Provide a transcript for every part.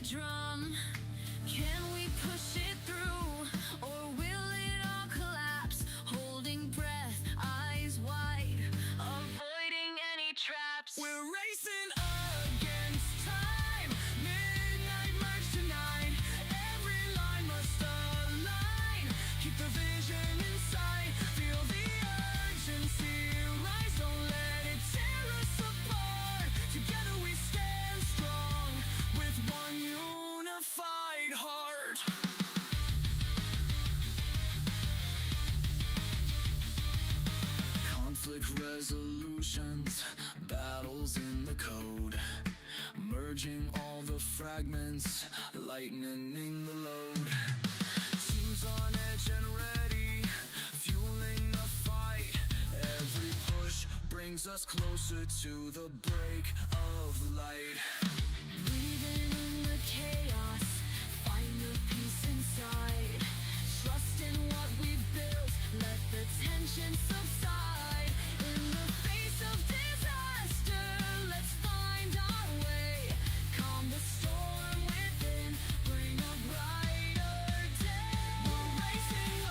drum. Can we push it through, or will it all collapse? Holding breath, eyes wide, avoiding any traps. We're racing against time. Midnight merge tonight. Every line must align. Keep the vision in sight. Feel the urgency rise. Don't let it tear us apart. Together we stand strong with one unified heart. Conflict resolutions, battles in the code, merging all the fragments, lightening the load. Teams on edge and ready, fueling the fight. Every push brings us closer to the break of light. Breathing in the chaos, find the peace inside. Trust in what we've built, let the tension subside. In the face of disaster, let's find our way. Calm the storm within, bring a brighter day. We're racing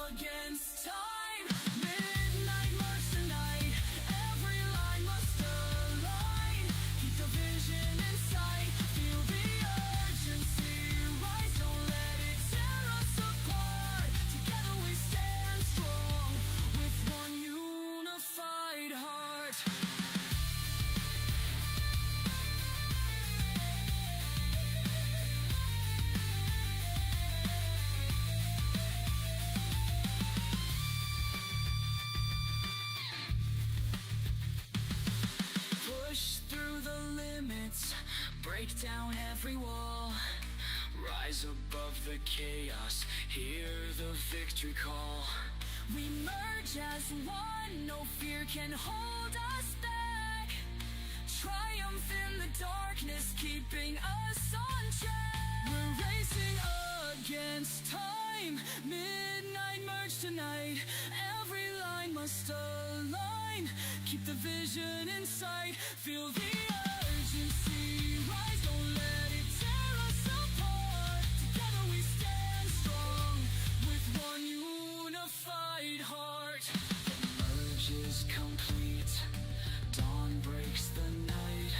against time. Midnight march tonight. Every line must align. Keep the vision in sight. Feel the urgency rise. Don't let it tear us apart. Together we stand strong with one unified heart. Push through the limits, break down every wall. Rise above the chaos, hear the victory call. We merge as one, no fear can hold us back. Triumph in the darkness, keeping us on track. We're racing against time. Midnight merge tonight. Every line must align. Keep the vision in sight. Feel the urgency rise. Don't let it tear us apart. Together we stand strong with one unified heart. The merge is complete. Dawn breaks the night.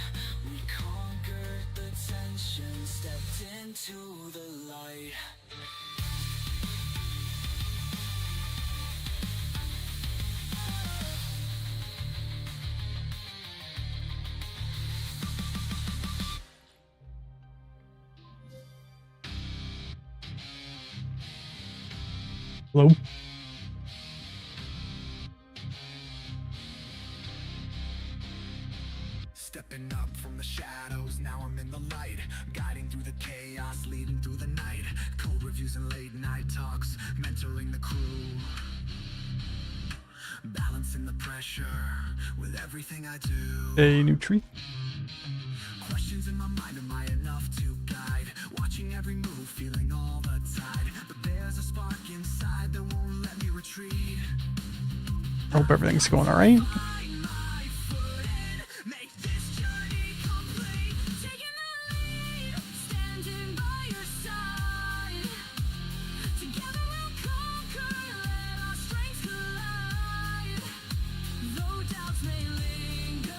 We conquered the tension, stepped into the light. Hello. Stepping up from the shadows, now I'm in the light. Guiding through the chaos, leading through the night. Code reviews and late night talks, mentoring the crew. Balancing the pressure with everything I do. A new tree. Questions in my mind, am I enough to guide? Watching every move, feeling all the tide. But there's a spark inside that won't let me retreat. Hope everything's going alright. Find my footing, make this journey complete. Taking the lead, standing by your side. Together we'll conquer, let our strengths collide. Though doubts may linger,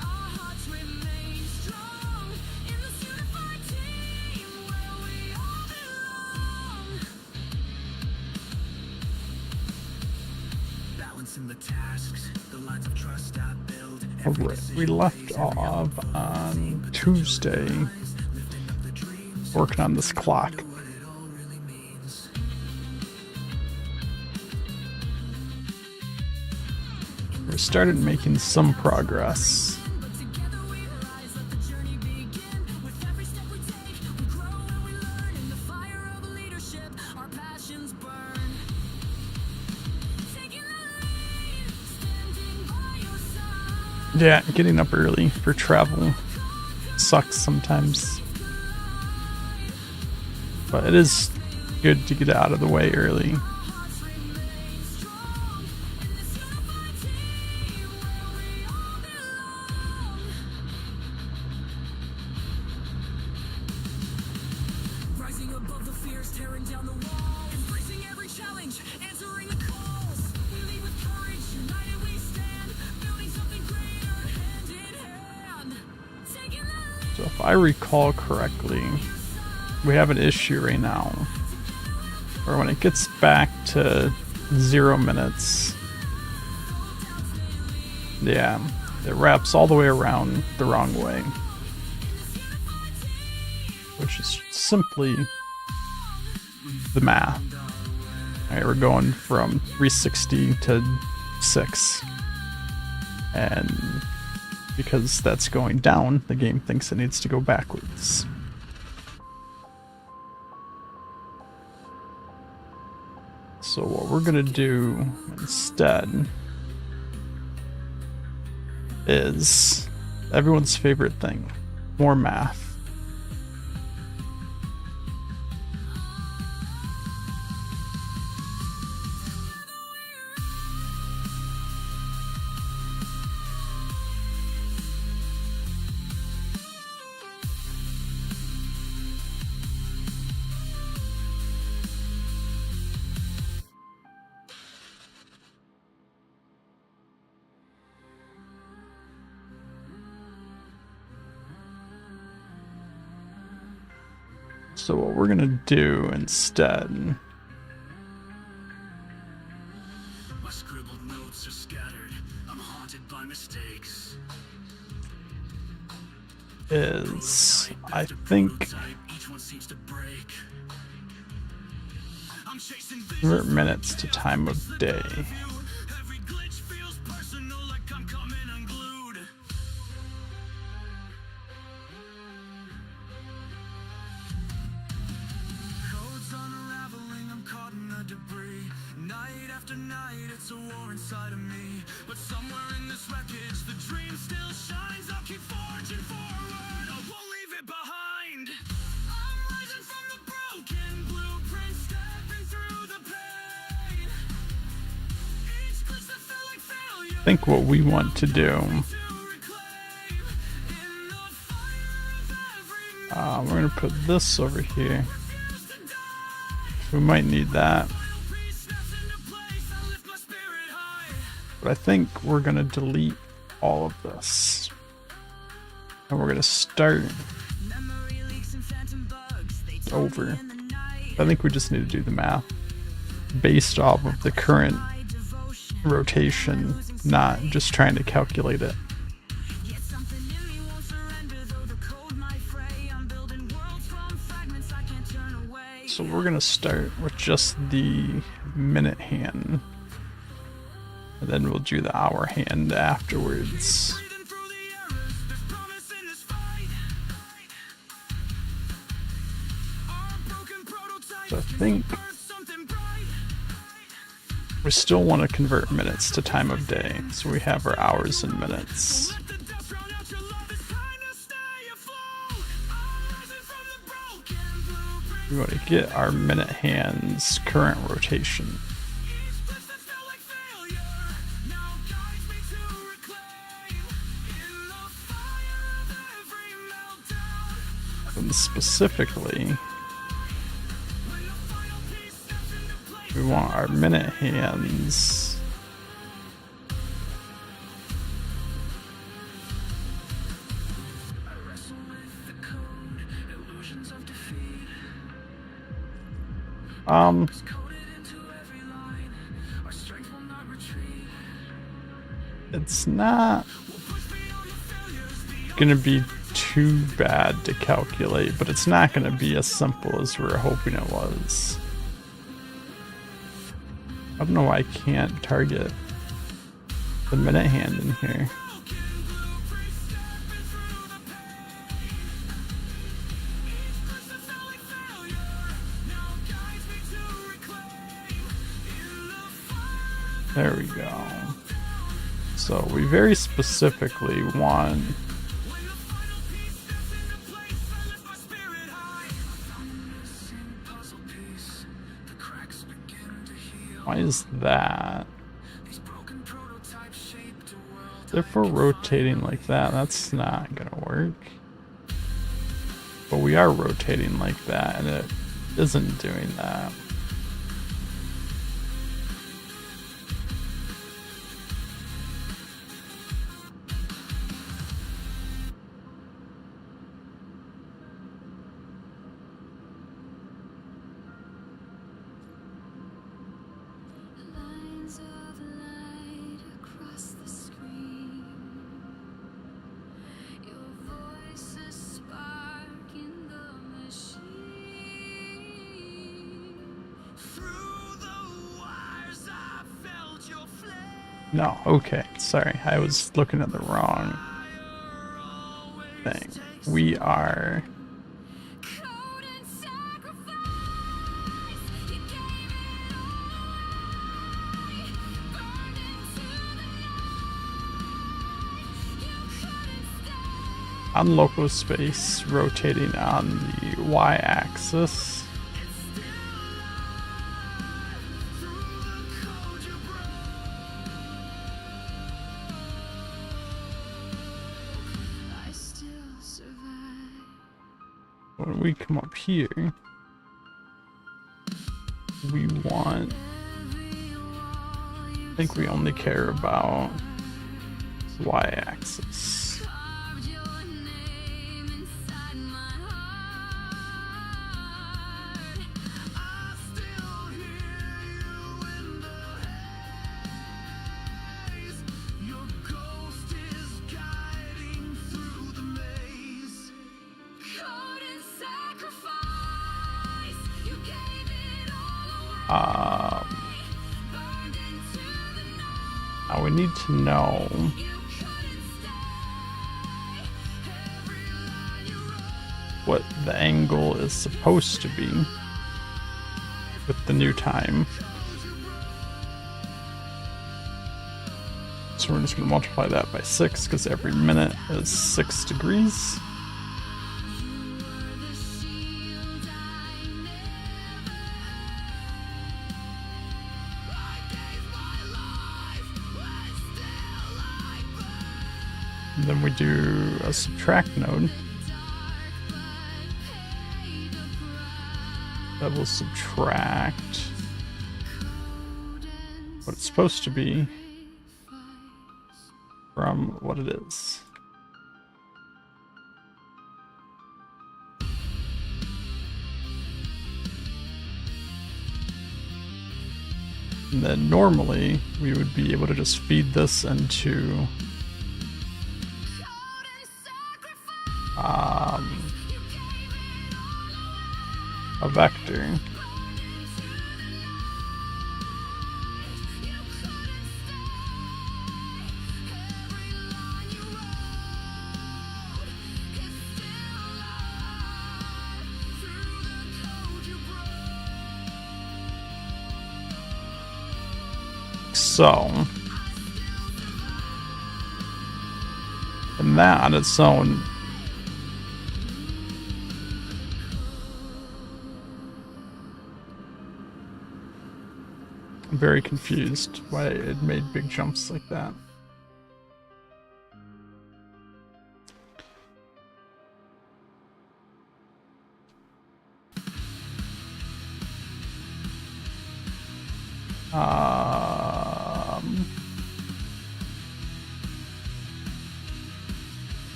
our hearts remain strong. In this unified team where we all belong. Balancing the tasks, the lines of trust I build. Alright, we left off on Tuesday working on this clock. What it all really means. We started making some progress. But together we rise, let the journey begin. With every step we take, we grow and we learn. In the fire of leadership, our passions burn. Taking the lead, standing by your side. Yeah, getting up early for travel sucks sometimes. But it is good to get out of the way early. Hearts remain strong. In this unified team where we all belong. down the wall, embracing every challenge, answering the calls. We lead with courage, united we stand, building something greater, hand in hand. Taking the lead. So if I recall correctly, we have an issue right now where when it gets back to 0 minutes, yeah, it wraps all the way around the wrong way, which is simply the math. Alright, we're going from 360 to 6, and because that's going down, the game thinks it needs to go backwards. So what we're gonna do instead is everyone's favorite thing, more math. So what we're gonna do instead My scribbled notes are scattered. I'm haunted by mistakes. is, I think, Each one seems to break. I'm chasing convert minutes to time of day. every glitch feels personal, like I'm coming unglued. Codes unraveling, I'm caught in the debris. Night after night, it's a war inside of me. But somewhere in this wreckage, the dream still shines. I'll keep forging forward, I won't leave it behind. I'm rising from the broken blueprint, stepping through the pain. Each glitch that felt like failure, I think what we want to do, to reclaim. In the fire of every we're gonna put this over here. refuse to die. We might need that, Peace snaps into place, I lift my spirit high. but I think we're gonna delete all of this. And we're gonna start Memory leaks and phantom bugs, they tell over. me in the night. I think we just need to do the math based off of the current My devotion, rotation, not just trying to calculate it. yet something in me won't surrender, though the code might fray. I'm building worlds from fragments I can't turn away. So we're gonna start with just the minute hand, and then we'll do the hour hand afterwards. Breathing through the errors, there's promise in this fight. Our broken prototype So I think birth something bright. we still want to convert minutes to time of day, so we have our hours and minutes. Let the dust drown out your love, it's time to stay afloat. I'm rising from the broken blueprint. We want to get our minute hands current rotation. Each glitch that felt like failure now guides me to reclaim. In the fire of every meltdown, And specifically, when the final piece steps into place, we want our minute hands I wrestle with the code, illusions of defeat. It's coded into every line. Our strength will not retreat. it's not We'll push beyond the failures, beyond gonna be too bad to calculate, but it's not gonna be as simple as we were hoping it was. I don't know why I can't target the minute hand in here. broken blueprint, stepping through the pain. Each glitch that felt like failure now guides me to reclaim. In the fire of There we go. So we very specifically want when the final piece steps into place, I lift my spirit high. Found a missing puzzle piece. The cracks begin to heal. why is that? These broken prototypes shaped a world. If we're rotating like that, that's not gonna work. But we are rotating like that, and it isn't doing that. Lines of light across the screen. Your voice a spark in the machine. Through the wires I felt your flame. No, okay, sorry, I was looking at the wrong thing. We are Code and sacrifice. You gave it all away. Burned into the night. You couldn't stay. on local space, rotating on the y-axis. I still survive. When we come up here, we want, I think we only care about y-axis. Carved your name inside my heart. I still hear you in the haze. Your ghost is guiding through the maze. Code and sacrifice. You gave it all away. Burned into the night. Now we need to know You couldn't stay. Every line you wrote. what the angle is supposed to be with the new time. So we're just going to multiply that by 6 because every minute is 6 degrees. The shield I gave my life when still I burn. And then we do a subtract node that will subtract what it's supposed to be from what it is. And then normally we would be able to just feed this into a vector. So, and that on its own I'm very confused why it made big jumps like that.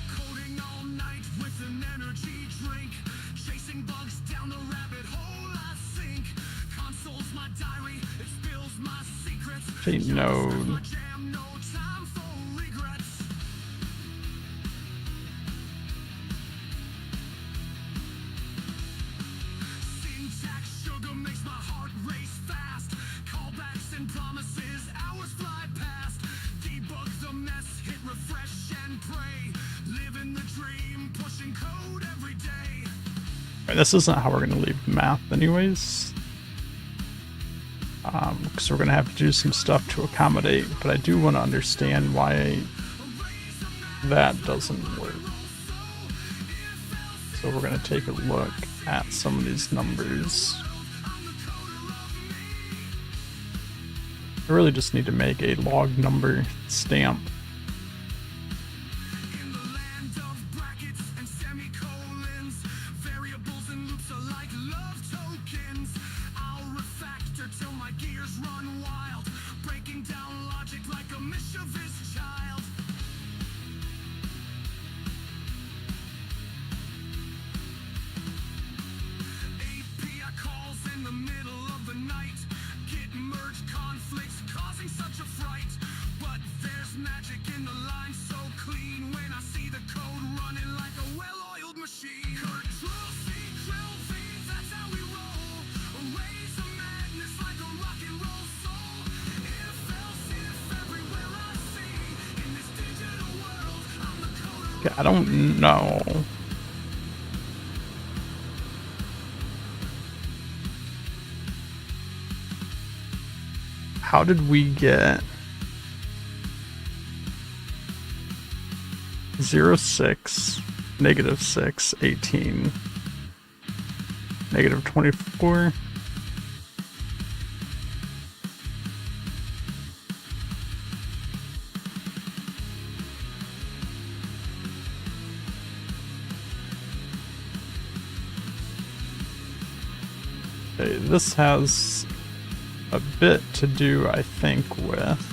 Coding all night with an energy drink. Chasing bugs down the rabbit hole I sink. Console's my diary, it spills my secrets. Fate node. My jam, no time for regrets. Syntax sugar makes my heart race fast. Callbacks and promises, hours fly past. Debug the mess, hit refresh and pray. Living the dream, pushing code every day. Right, this isn't how we're going to leave math anyways. Because we're going to have to do some stuff to accommodate, but I do want to understand why that doesn't work. So we're going to take a look at some of these numbers. I really just need to make a log number stamp. In the land of brackets and semicolons, my gears run wild, breaking down logic like a mischievous child. API calls in the middle of the night, get merged conflicts causing such a fright. But there's magic in the line so clean when I see the code running like a well-oiled machine. Control C, Control V, that's how we roll. Raise the madness like a rock and roll soul. If else, if everywhere I see in this digital world, I'm the coder. Okay, I don't know. How did we get 0, 6, -6, 18, -24? Okay, this has a bit to do, I think, with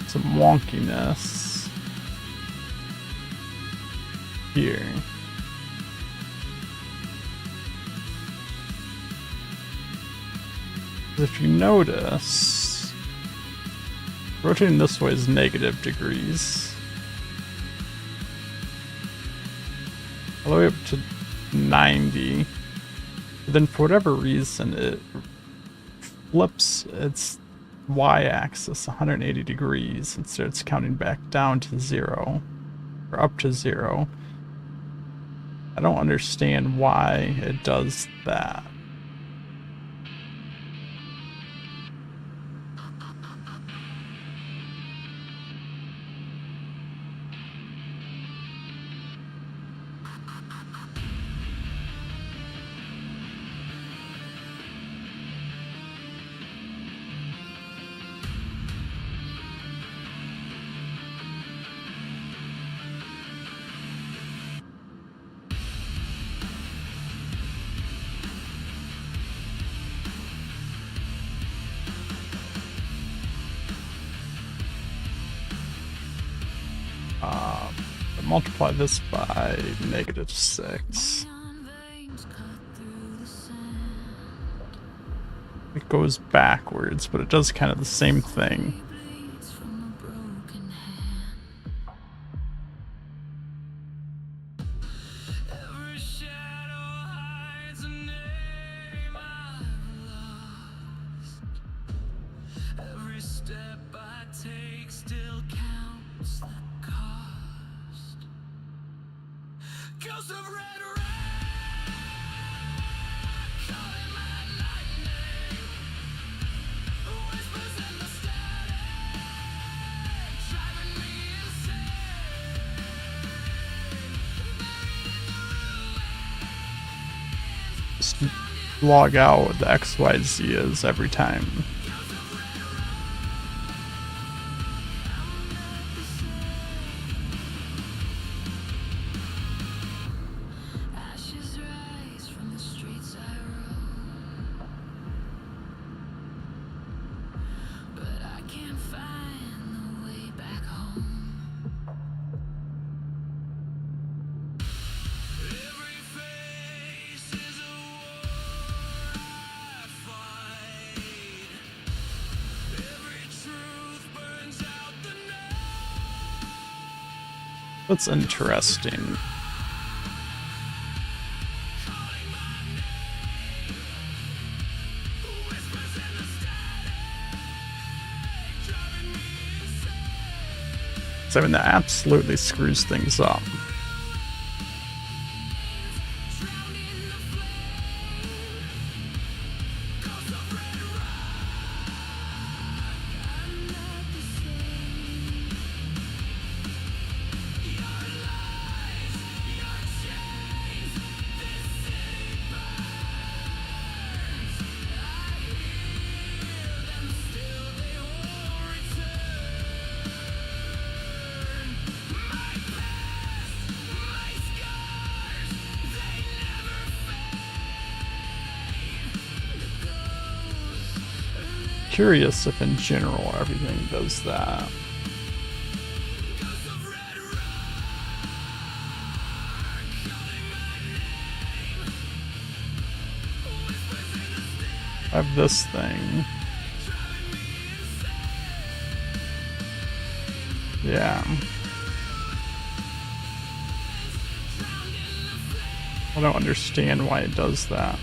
some wonkiness here. If you notice, rotating this way is -degrees. All the way up to 90. But then for whatever reason it flips its y-axis 180 degrees and starts counting back down to 0. Or up to 0. I don't understand why it does that. Multiply this by -6. It goes backwards, but it does kind of the same thing. Ghost of red rain, calling my lightning, whispers in the static, driving me insane, buried in the ruins. Just log out what the XYZ is every time. Ashes rise from the streets I roam, but I can't find the way back home. Every face is a war I fight. Every truth burns out the night. That's interesting. Whispers in the static, driving me insane. So, I mean, that absolutely screws things up. Drowned in the flame, ghost of red rock. I'm not the same. Your lies, your chains, this city burns. I hear them still, they won't return. curious if in general everything does that. I have this thing. Yeah. I don't understand why it does that.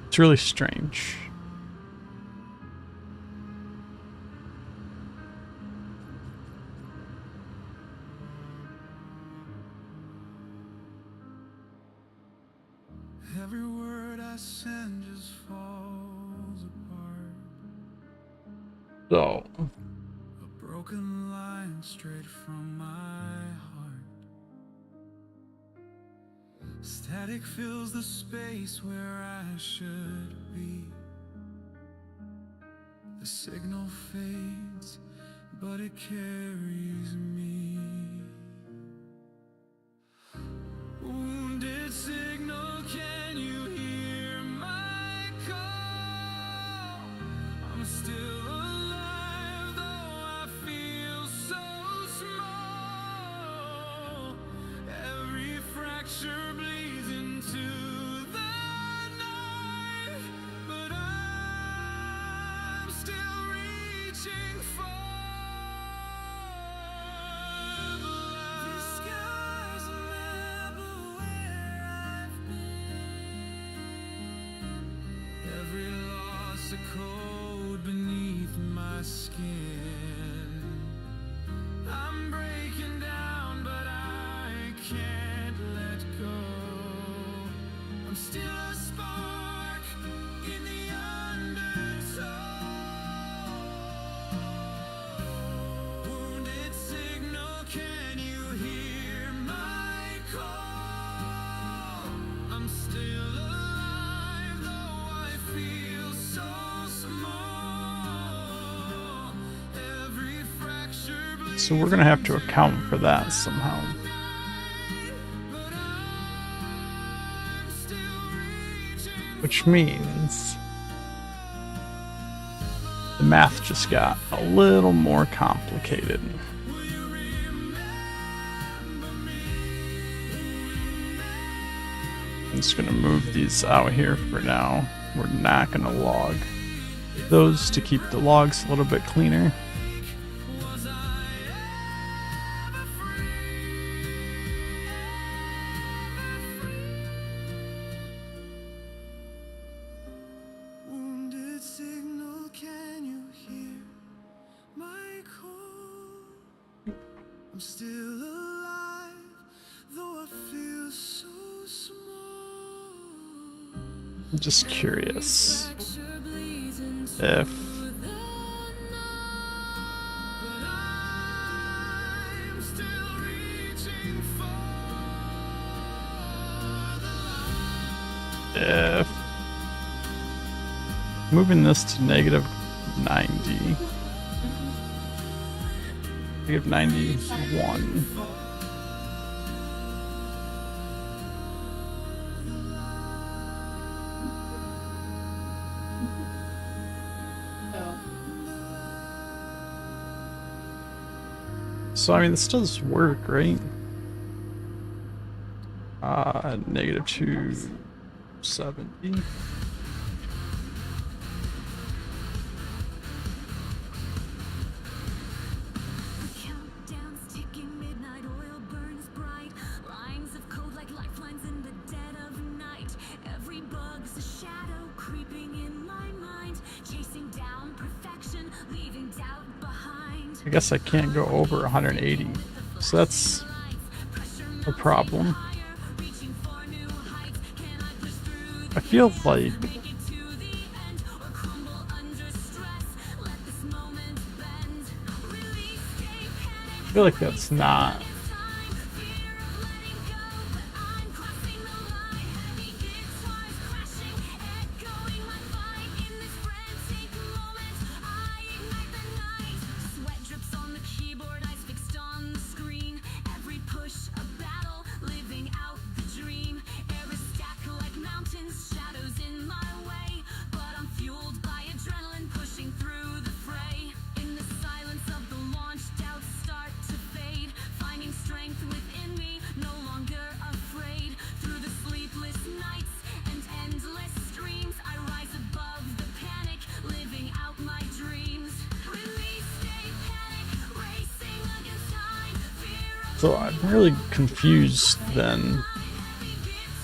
It's really strange. Every word I send just falls apart. So, A broken line straight from my heart. Static fills the space where I should be. The signal fades, but it carries me. Wounded signal, can you hear my call? I'm still alive, though I feel so small. Every fracture bleeds into the night, but I'm still reaching for the light. This sky's a map of where I've been. Every loss a code beneath my skin. I'm breaking down, but I can't let go. I'm still a spark in the undertow. Wounded signal, can you hear my call? I'm still alive, though I feel so small. Every fracture bleeds. so we're gonna have to account for that somehow. Which means the math just got a little more complicated. I'm just gonna move these out here for now. We're not gonna log those to keep the logs a little bit cleaner. Wounded signal, can you hear my call? I'm still alive, though I feel so small. I'm just curious Fracture bleeds into if the night, but I'm still reaching for the light. if moving this to -90, -91. So I mean, this does work, right? -270. Countdown's ticking, midnight oil burns bright. Lines of code like lifelines in the dead of night. Every bug's a shadow creeping in my mind, chasing down perfection, leaving doubt behind. I guess I can't go over 180, so that's a problem. Reaching for new heights, can I push through I feel like that's not. So I'm really confused then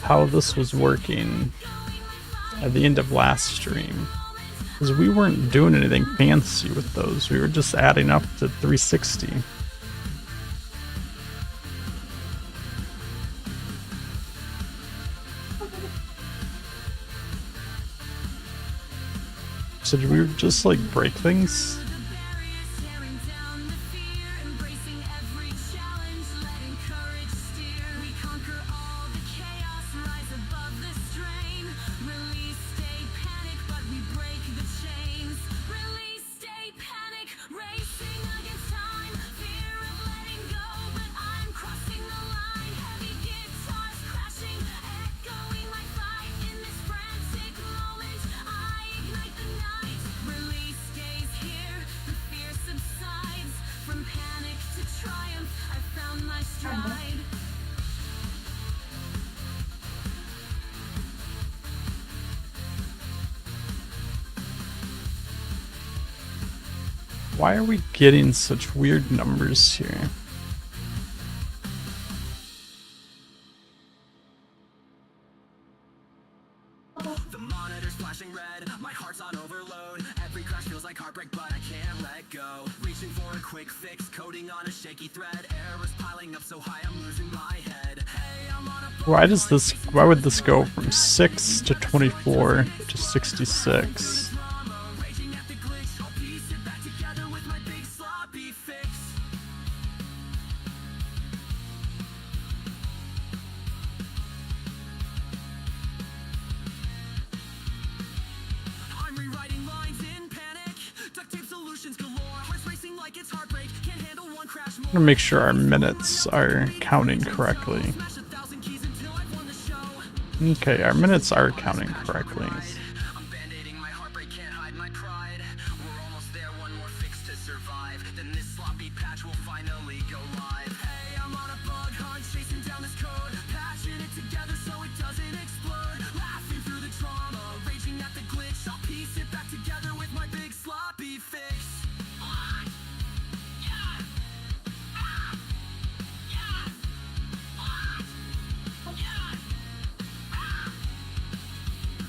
how this was working at the end of last stream. Because we weren't doing anything fancy with those, we were just adding up to 360. So did we just like break things? Why are we getting such weird numbers here? The monitor's flashing red, my heart's on overload. Every crash feels like heartbreak, but I can't let go. Reaching for a quick fix, coding on a shaky thread. Errors piling up so high, I'm losing my head. Hey, I'm on a Why would this go from 6 to 24 to 66? raging at the glitch. I'll piece it back together with my big sloppy fix. I'm rewriting lines in panic. Duct tape solutions galore. Hearts racing like it's heartbreak. Can't handle one crash more. I'm gonna make sure our minutes are counting correctly. Smash 1,000 keys until I've won the show. Okay, our minutes are counting correctly. I'm band-aiding my heartbreak, can't hide my pride. We're almost there, one more fix to survive. Then this sloppy patch will finally go live. Hey, I'm on a bug hunt, chasing down this code. Patching it together so it doesn't explode. Laughing through the trauma, raging at the glitch. I'll piece it back together with my big sloppy fix.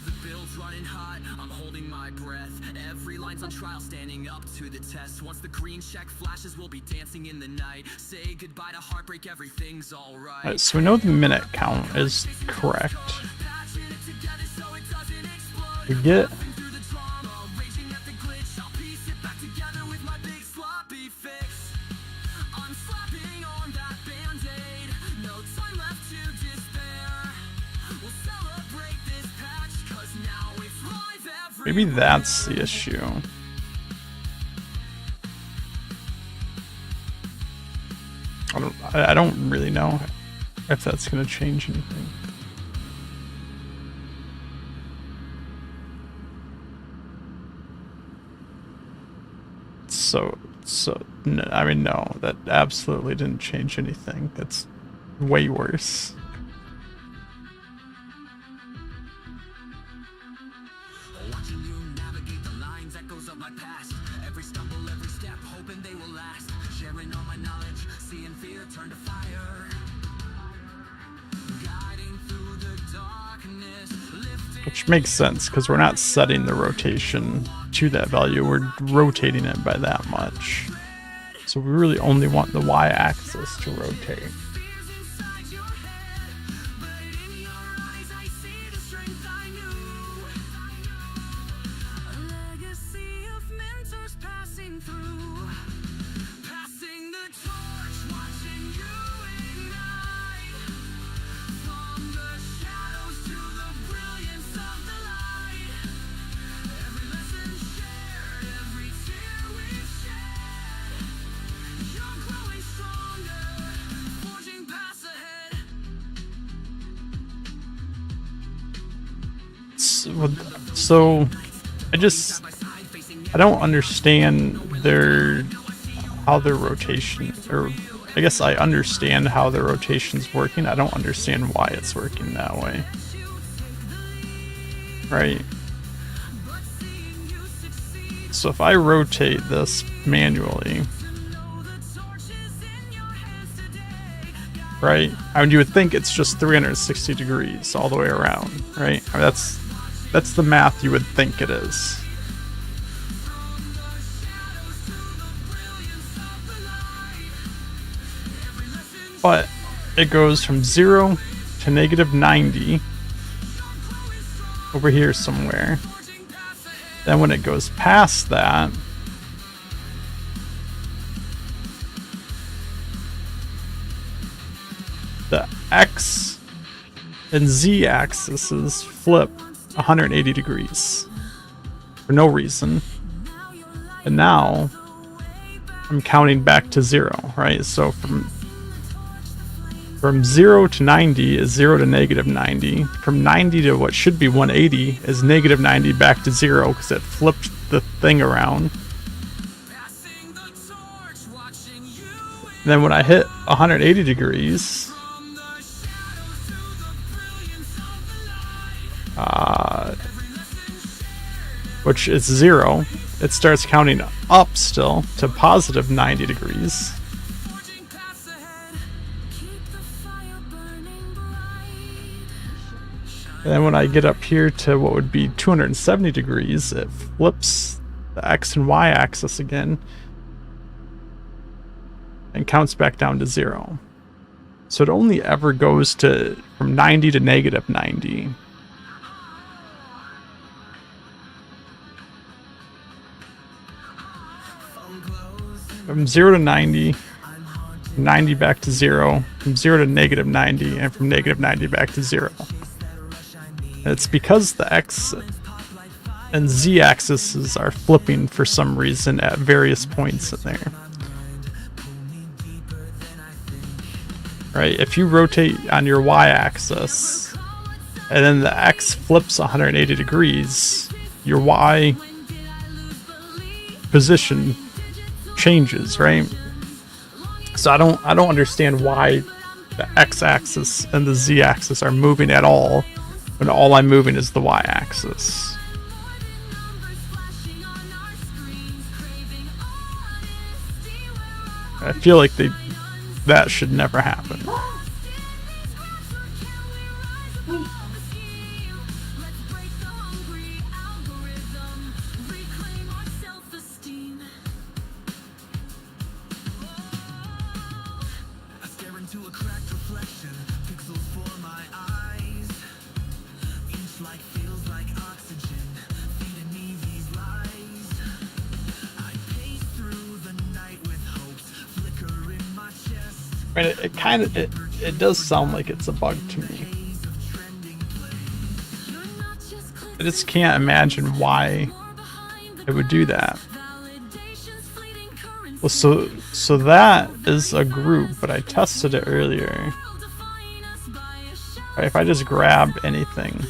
The build's running hot, I'm holding my breath. Every line's on trial, standing up to the test. Once the green check flashes, we'll be dancing in the night. Say goodbye to heartbreak, everything's alright. Alright, so we know the minute count is correct. Patching it together so it doesn't explode. We get Through the drama, raging at the glitch. I'll piece it back together with my big sloppy fix. I'm slapping on that band-aid. No time left to despair. We'll celebrate this patch, 'cause now it's live every. maybe that's the issue. I don't really know if that's gonna change anything. I mean, no, that absolutely didn't change anything. That's way worse. Watching you navigate the lines, echoes of my past. Every stumble, every step, hoping they will last. Sharing all my knowledge, seeing fear turn to fire. Guiding through the darkness, lifting. Which makes sense, because we're not setting the rotation to that value, we're rotating it by that much. So we really only want the y-axis to rotate. Fears inside your head, but in your eyes I see the strength I knew. through. Passing the torch, watching you ignite. From the shadows to the brilliance of the light. Every lesson shared, every tear we've shed. You're growing stronger, forging paths ahead. So I don't understand how their rotation, or I guess I understand how their rotation's working. I don't understand why it's working that way. Right? So if I rotate this manually, right? I mean, you would think it's just 360 degrees all the way around, right? I mean, that's the math you would think it is. But it goes from 0 to -90 over here somewhere. Then when it goes past that, the X and Z axes flip 180 degrees for no reason. And now I'm counting back to 0, right? So from 0 to 90 is 0 to -90. From 90 to what should be 180 is -90 back to 0 because it flipped the thing around. And then when I hit 180 degrees, which is 0, it starts counting up still to positive 90 degrees. And then when I get up here to what would be 270 degrees, it flips the X and Y axis again and counts back down to 0. So it only ever goes from 90 to -90. From 0 to 90, 90 back to 0, from 0 to -90, and from -90 back to 0. And it's because the X and Z axes are flipping for some reason at various points in there. Right, if you rotate on your Y axis, and then the X flips 180 degrees, your Y position changes, right? So I don't understand why the X-axis and the Z-axis are moving at all when all I'm moving is the Y-axis. I feel like that should never happen. And it does sound like it's a bug to me. I just can't imagine why it would do that. Well, so that is a group, but I tested it earlier. Right, if I just grab anything,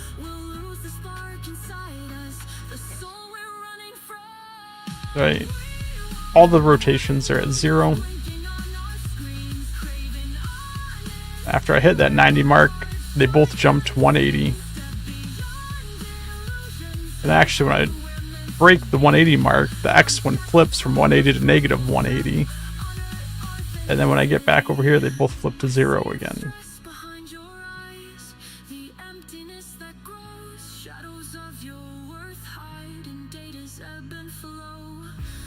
right, all the rotations are at 0. After I hit that 90 mark, they both jump to 180. And actually, when I break the 180 mark, the X one flips from 180 to -180. And then when I get back over here, they both flip to 0 again.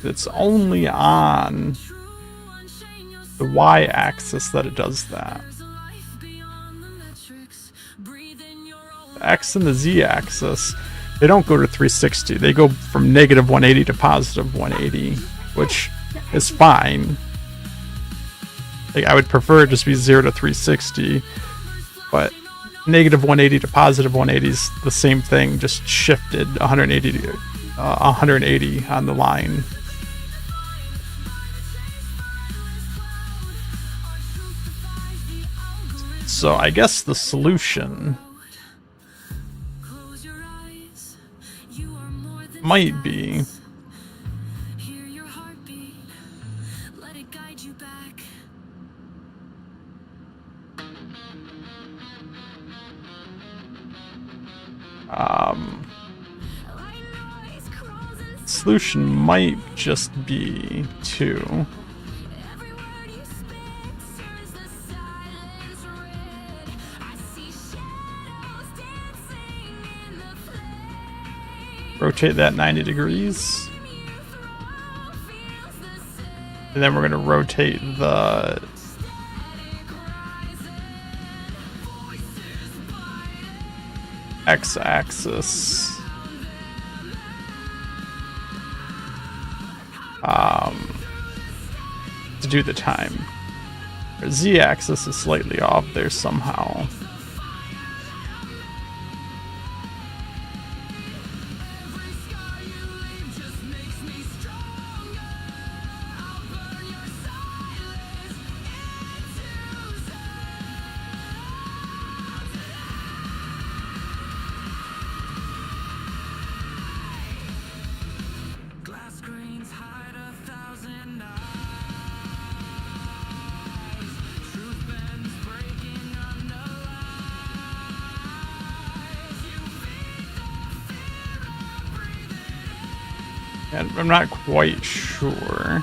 It's only on the Y-axis that it does that. The X and the Z-axis, they don't go to 360. They go from -180 to +180. which is fine. Like, I would prefer it just be 0 to 360, but negative 180 to positive 180 is the same thing, just shifted 180 on the line. So I guess the solution Close your eyes. You are more than might be hear your heartbeat. Let it guide you back. Like noise crawls inside. solution might just be to Every word you speak turns the silence red. I see shadows dancing in the flame. rotate that 90 degrees, You throw feels the same. and then we're going to rotate the Static rising. Voices biting. x-axis to do the time. Our z-axis is slightly off there somehow. Every scar you leave just makes me stronger. I'll burn your silence into sound. Glass screens hide 1,000 eyes. Truth bends breaking under lies. You feed the fear of breathing. And I'm not quite sure.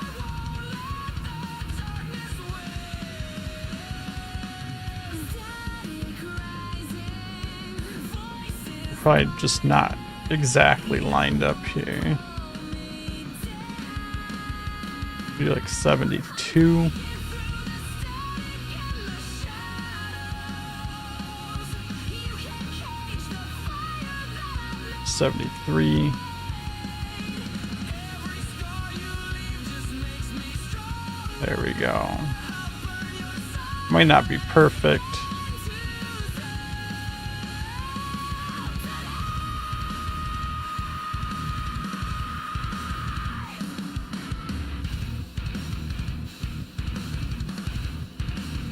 Probably just not exactly lined up here. Be like 72. 73. There we go. Might not be perfect.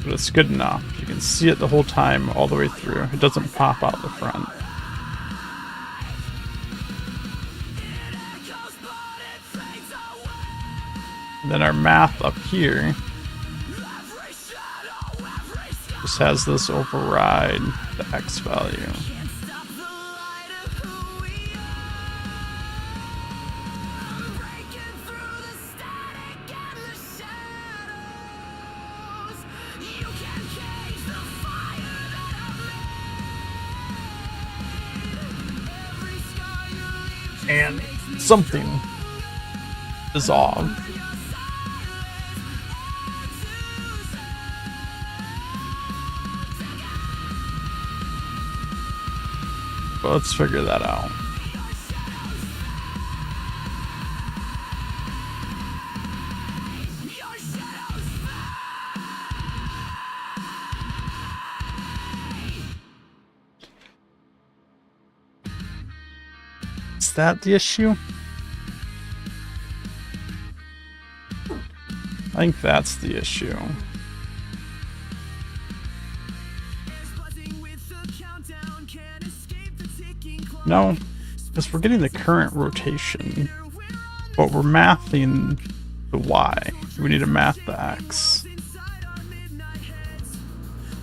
But it's good enough. You can see it the whole time, all the way through. It doesn't pop out the front. And then our math up here just has this override the x value. Can't stop the light of who we are. Breaking through the static and the shadows. You can't cage the fire that I've lit. Every scar you leave just And makes me something is off. But let's figure that out. Is that the issue? I think that's the issue. buzzing with the countdown. Can't escape the ticking clock. No, because we're getting the current rotation, but we're mathing the y. We need to math the x. Inside our midnight heads.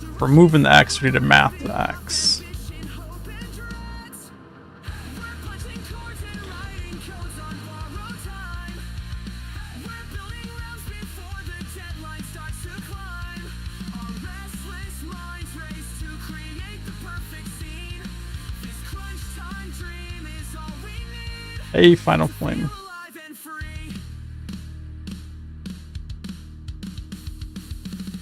If we're moving the x, we need to math the x. Wishing, hope, and dreads. We're punching chords and writing codes on borrowed time. We're building realms before the deadline starts to climb. Our restless minds race to create the perfect scene. This crunch time dream is all we need. Hey, final flame. Alive and free.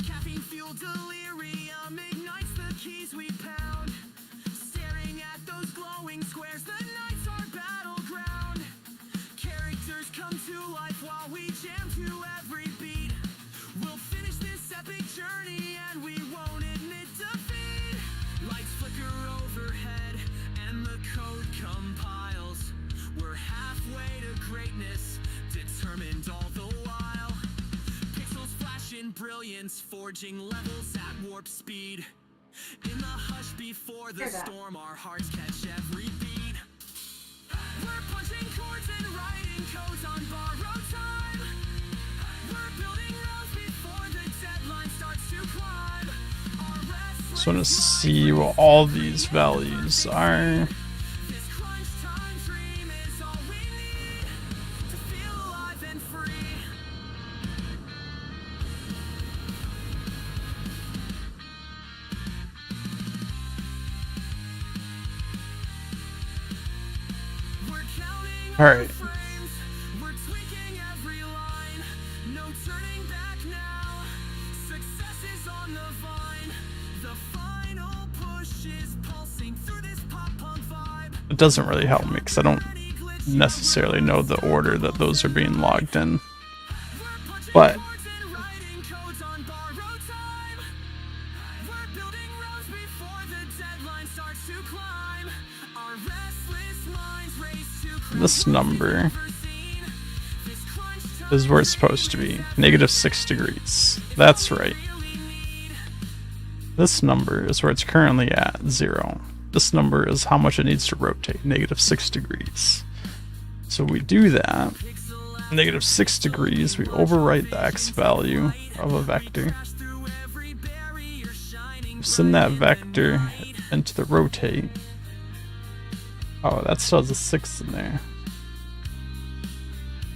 Caffeine fueled delirium ignites the keys we pound. Staring at those glowing squares, the night's our battleground. Characters come to life while we jam to every beat. We'll finish this epic journey and we won't admit defeat. Lights flicker overhead and the code compiles. We're halfway to greatness, determined all the while. Pixels flash in brilliance, forging levels at warp speed. In the hush before the storm, our hearts catch every beat. We're punching chords and writing codes on borrowed time. We're building roads before the deadline starts to climb. Our restless Just want to see what all these values are. this crunch time dream is all we need to feel alive and free. We're counting All our right. frames, we're tweaking every line, no turning back now. Success is on the vine, the final push is pulsing through this pop punk vibe. It doesn't really help me because I don't necessarily know the order that those are being logged in. We're punching But chords and writing codes on borrowed time. We're building roads before the deadline starts to climb. Our restless minds race to this number foreseen. This crunch time is where it's supposed to be. -6 degrees. That's right. really need. This number is where it's currently at, 0. This number is how much it needs to rotate, -6 degrees. So we do that, -6 degrees, we overwrite the x value of a vector. Through every barrier shining. Send that vector into the rotate. Oh, that still has a 6 in there.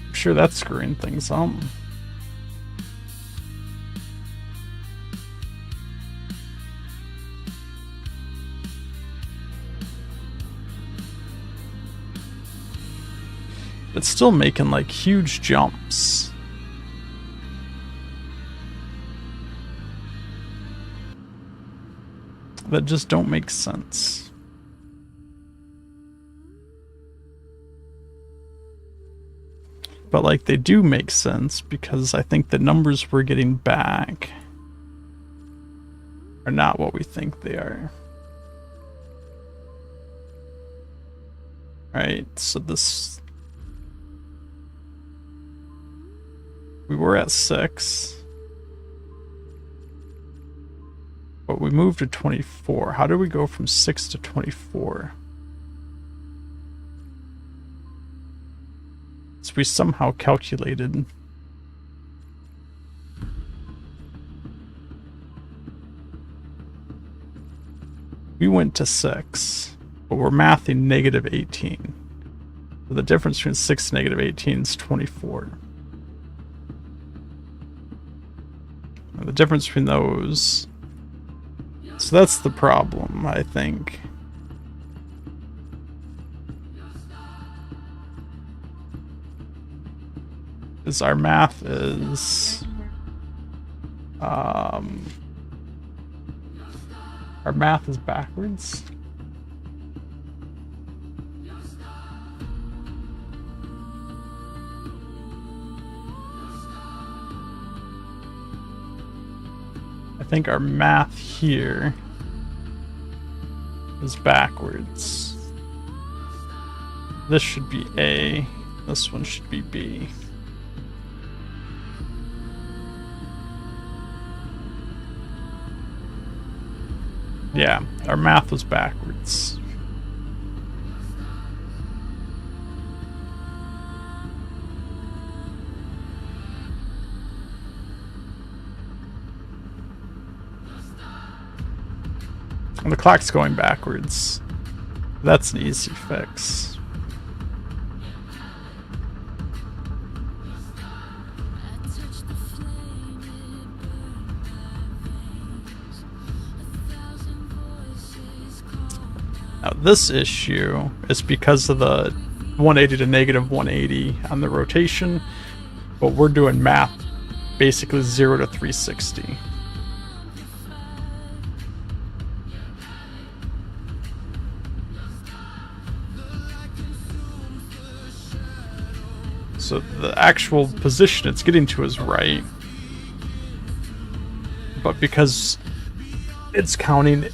I'm sure that's screwing things up. It's still making like huge jumps. That just don't make sense. But like they do make sense because I think the numbers we're getting back are not what we think they are. Right, so this... We were at 6. But we moved to 24. How did we go from 6 to 24? So we somehow calculated. We went to 6, but we're mathing -18. So the difference between 6 and -18 is 24. And the difference between those... So that's the problem, I think. Is our math is... our math is backwards. I think our math here is backwards. This should be A, this one should be B. Yeah, our math was backwards. And the clock's going backwards. That's an easy fix. I touched the flame, it burned my veins. 1,000 voices called Now this issue is because of the 180 to -180 on the rotation, but we're doing math basically 0 to 360. So So the actual position it's getting to is right. But because it's counting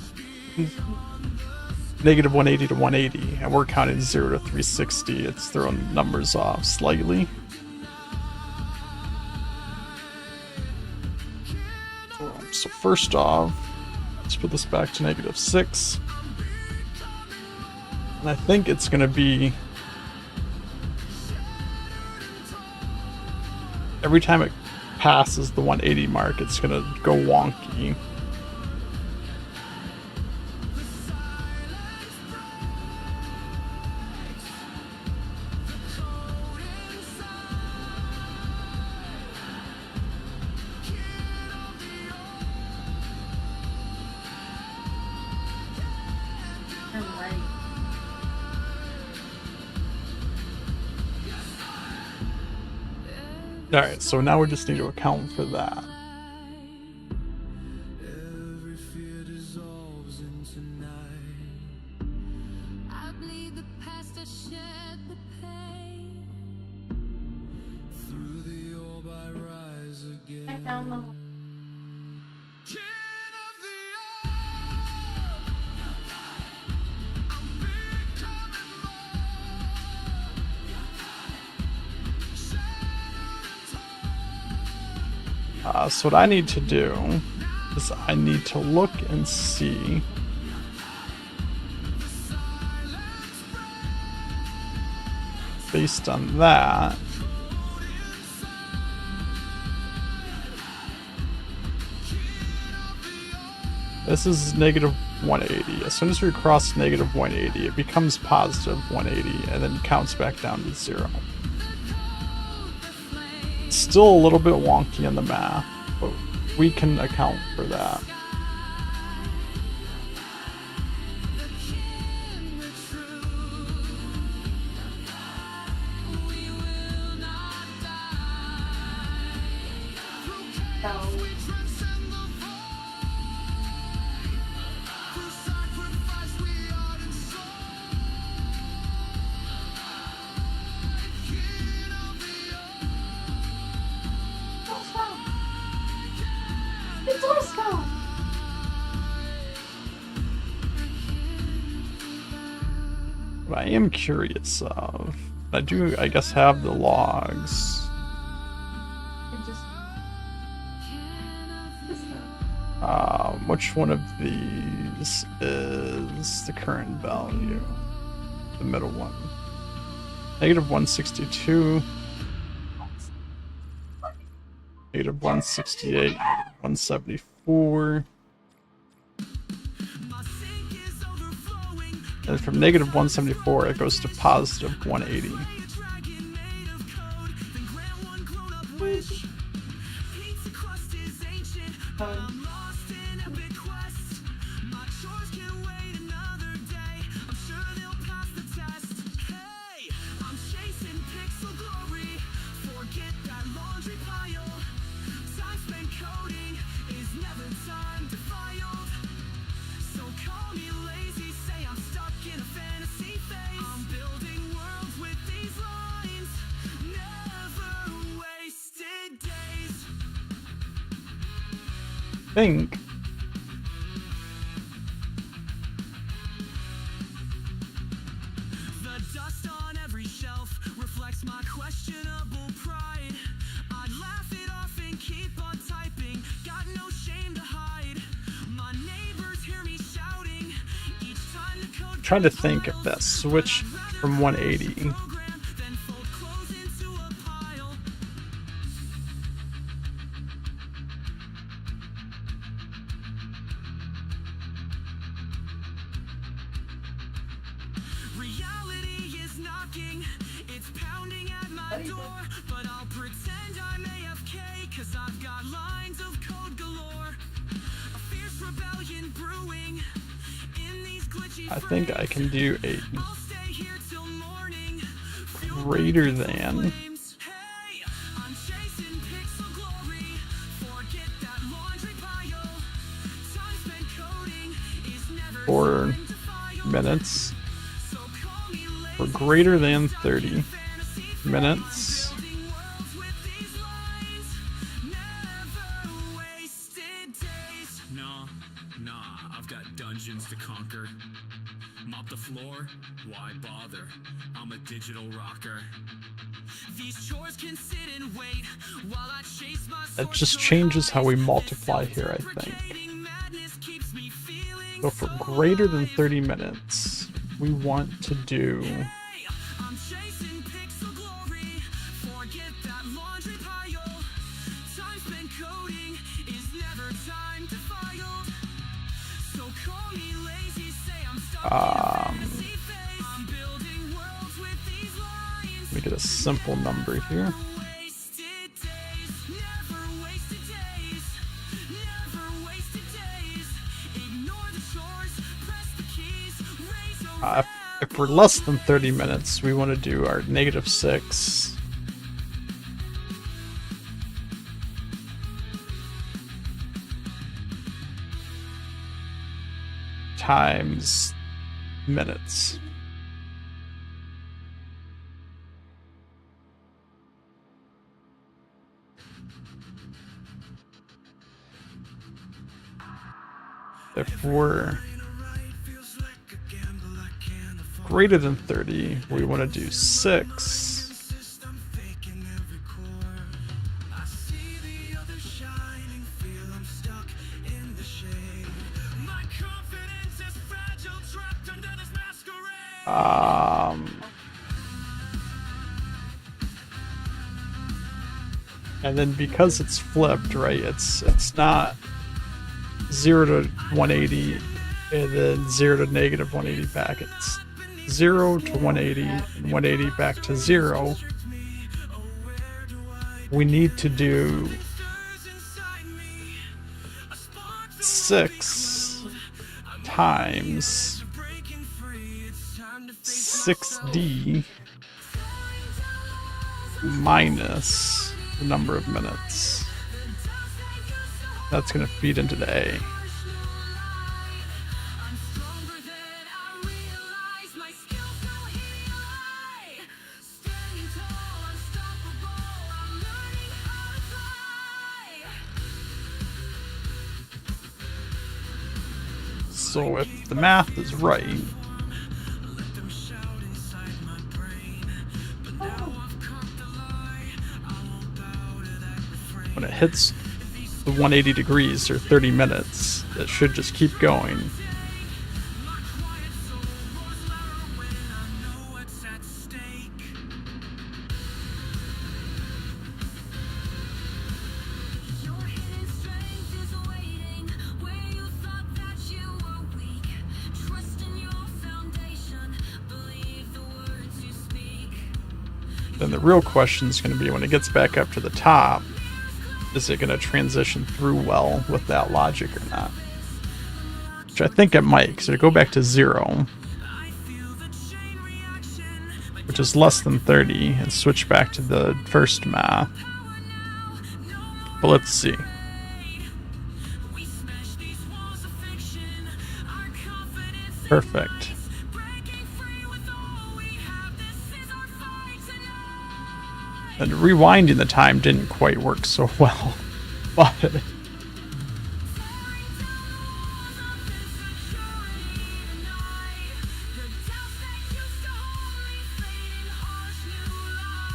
negative 180 to 180, and we're counting 0 to 360, it's throwing numbers off slightly. So first off, let's put this back to -6. And I think it's going to be... every time it passes the 180 mark, it's going to go wonky. Alright, so now we just need to account for that. Every fear dissolves into night. I bleed the past, I shed the pain. Through the orb I rise again. I found the King of the orb, I'm becoming more. So what I need to do is I need to look and see based on that. This is negative 180. As soon as we cross negative 180, it becomes positive 180 and then counts back down to 0. It's still a little bit wonky in the math, but we can account for that. What I am curious of, I do, I guess, have the logs. Which one of these is the current value? The middle one. Negative 162. Negative 168. 174. And from negative 174, it goes to positive 180. Think The dust on every shelf reflects my questionable pride. I'd laugh it off and keep on typing. Got no shame to hide. My neighbors hear me shouting each time the code. trying to think if that switch from 180 Then fold clothes into a pile. Reality is knocking, it's pounding at my door, but I'll pretend I'm AFK, cause I've got lines of code galore. A fierce rebellion brewing in these glitchy I think I can do a I'll stay here till morning. greater than Hey, I'm chasing pixel glory. Forget that laundry pile. Time spent coding is never 4 time to file. minutes So call me for lazy, greater than 30 fantasy minutes. building Nah, I've got dungeons to conquer. Mop the floor? Why bother? I'm a digital rocker. These chores can sit and wait while I chase my It just changes how we multiply here, I think. So for greater than 30 minutes, we want to do I'm chasing pixel glory. Forget that laundry pile. Time spent coding is never time to file. So call me lazy, say I'm stuck in a fantasy phase. I'm building worlds with these lines. let me get a simple number here. Wasted days, never wasted days. Never wasted days. Ignore the chores, press the keys, raise a If we're less than 30 minutes, we want to do our -6 times minutes. If we're greater than 30, we want to do 6 and then because it's flipped, right, it's not 0 to 180 and then 0 to -180 back. It's 0 to 180 and 180 back to 0. We need to do 6 times 6D minus the number of minutes. That's going to feed into the A. So if the math is right, when it hits the 180 degrees or 30 minutes, it should just keep going. Then the real question is going to be when it gets back up to the top, is it going to transition through well with that logic or not? Which I think it might, because it'll go back to 0, which is less than 30, and switch back to the first math. But let's see. Perfect. And rewinding the time didn't quite work so well, but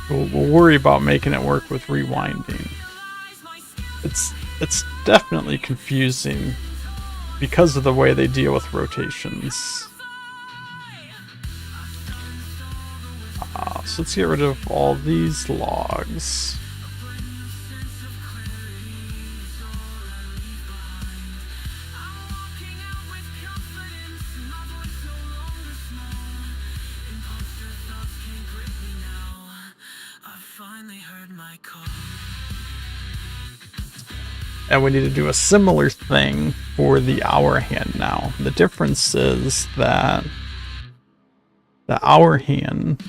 we'll worry about making it work with rewinding. It's definitely confusing because of the way they deal with rotations. So let's get rid of all these logs. And we need to do a similar thing for the hour hand now. The difference is that the hour hand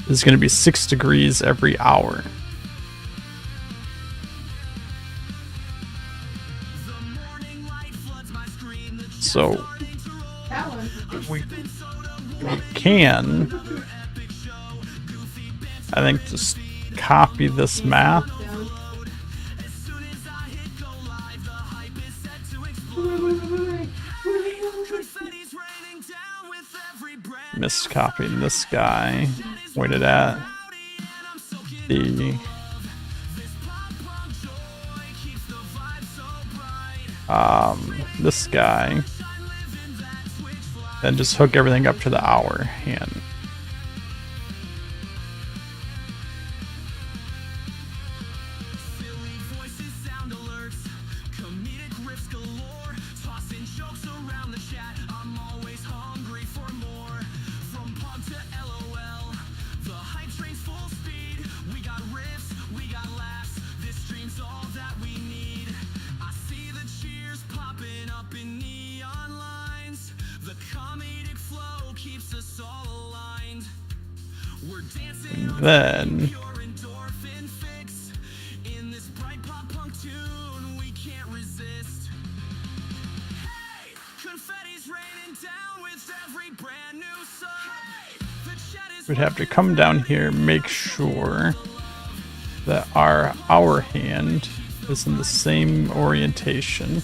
is going to be 6 degrees every hour. So we can, I think, just copy this math miscopying this guy. Pointed at the this guy. Then just hook everything up to the hour hand. Then we'd have to come down here, make sure that our hour hand is in the same orientation,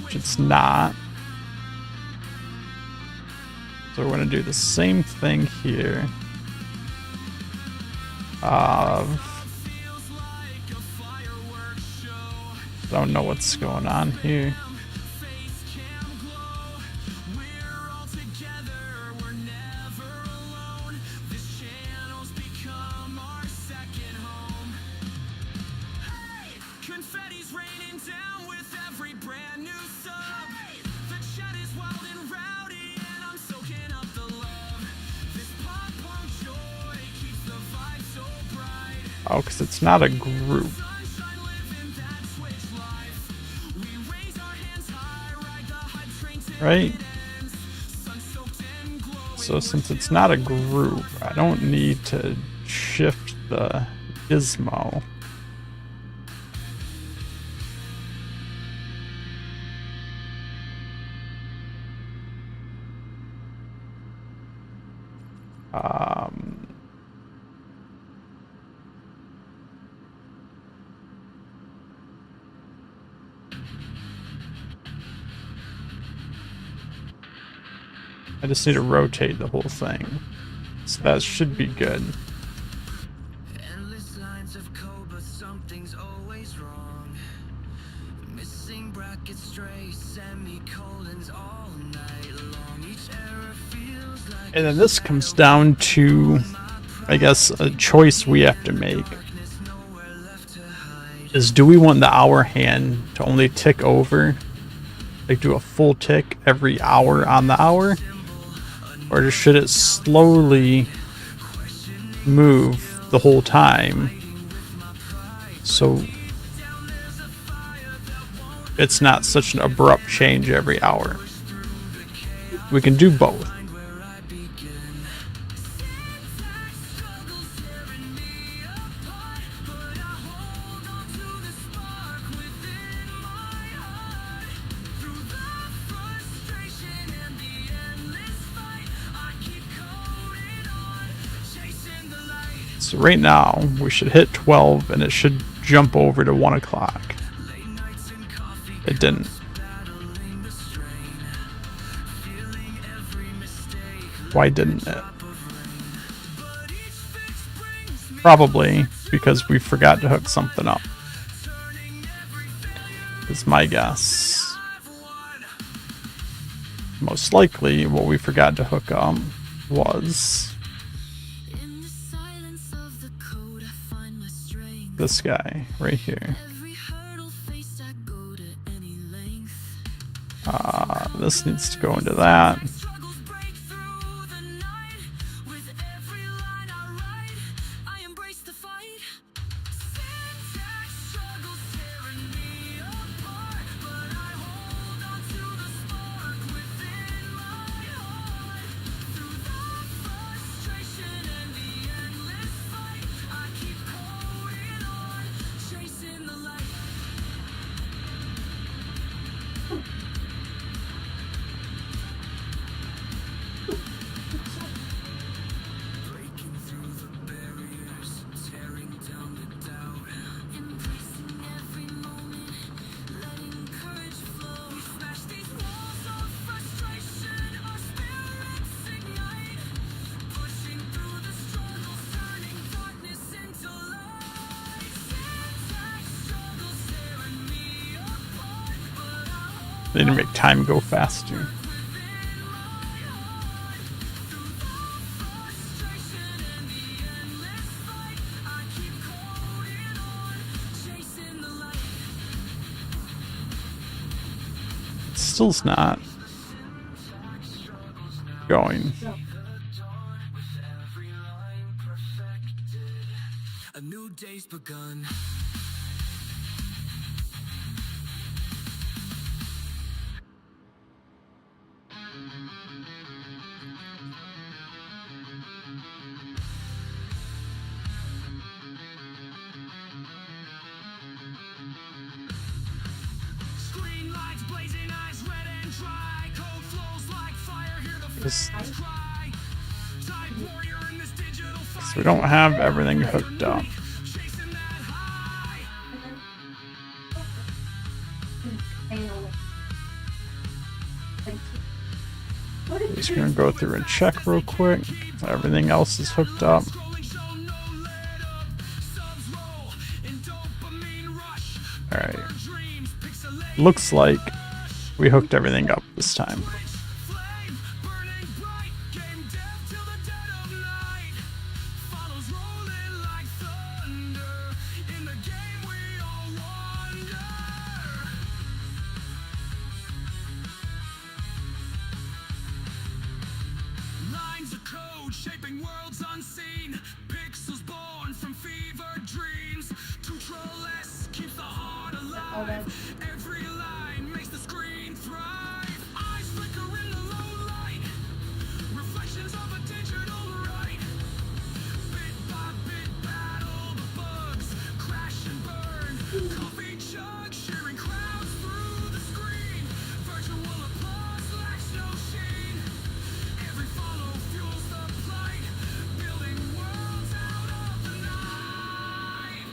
which it's not. So we're going to do the same thing here. I don't know what's going on here. Oh, because it's not a group. Right? So since it's not a group, I don't need to shift the gizmo. I just need to rotate the whole thing. So that should be good. Endless lines of code, but something's always wrong. Missing brackets, stray semicolons all night long. Each error feels like And then this comes down to, I guess, a choice we have to make. Is do we want the hour hand to only tick over? Like do a full tick every hour on the hour? Or should it slowly move the whole time so it's not such an abrupt change every hour? We can do both. So right now, we should hit 12 and it should jump over to 1 o'clock. It didn't. Why didn't it? Probably because we forgot to hook something up. Is my guess. Most likely, what we forgot to hook up was this guy right here. This needs to go into that. They didn't make time go faster. Still's not going. A new day's begun. Screen lights blazing, eyes red and dry. Code flows like fire, hear the Just- cry. Tide warrior in this digital fight. So we don't have everything hooked up. Chasing that high. Just gonna go through and check real quick. Everything else is hooked up. Scrolling show, no let up. Subs roll in dopamine rush. Alright. Dreams pixelate. Looks like we hooked everything up this time. Flame burning bright. Game death till the dead of night. Follows rolling like thunder. In the game we all wander. Lines of code shaping worlds unseen. Pixels born from fever dreams. Control S keeps the heart alive. Every line makes the screen thrive. Eyes flicker in the low light. Reflections of a digital right. Bit by bit battle the bugs. Crash and burn. Coffee chug sharing crowds through the screen. Virtual applause like snow sheen. Every follow fuels the plight, building worlds out of the night.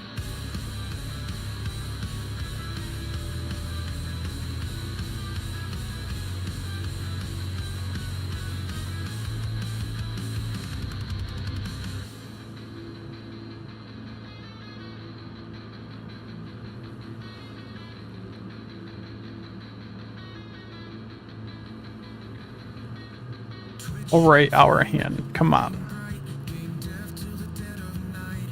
Alright, our hand. Come on. Game death till the dead of night.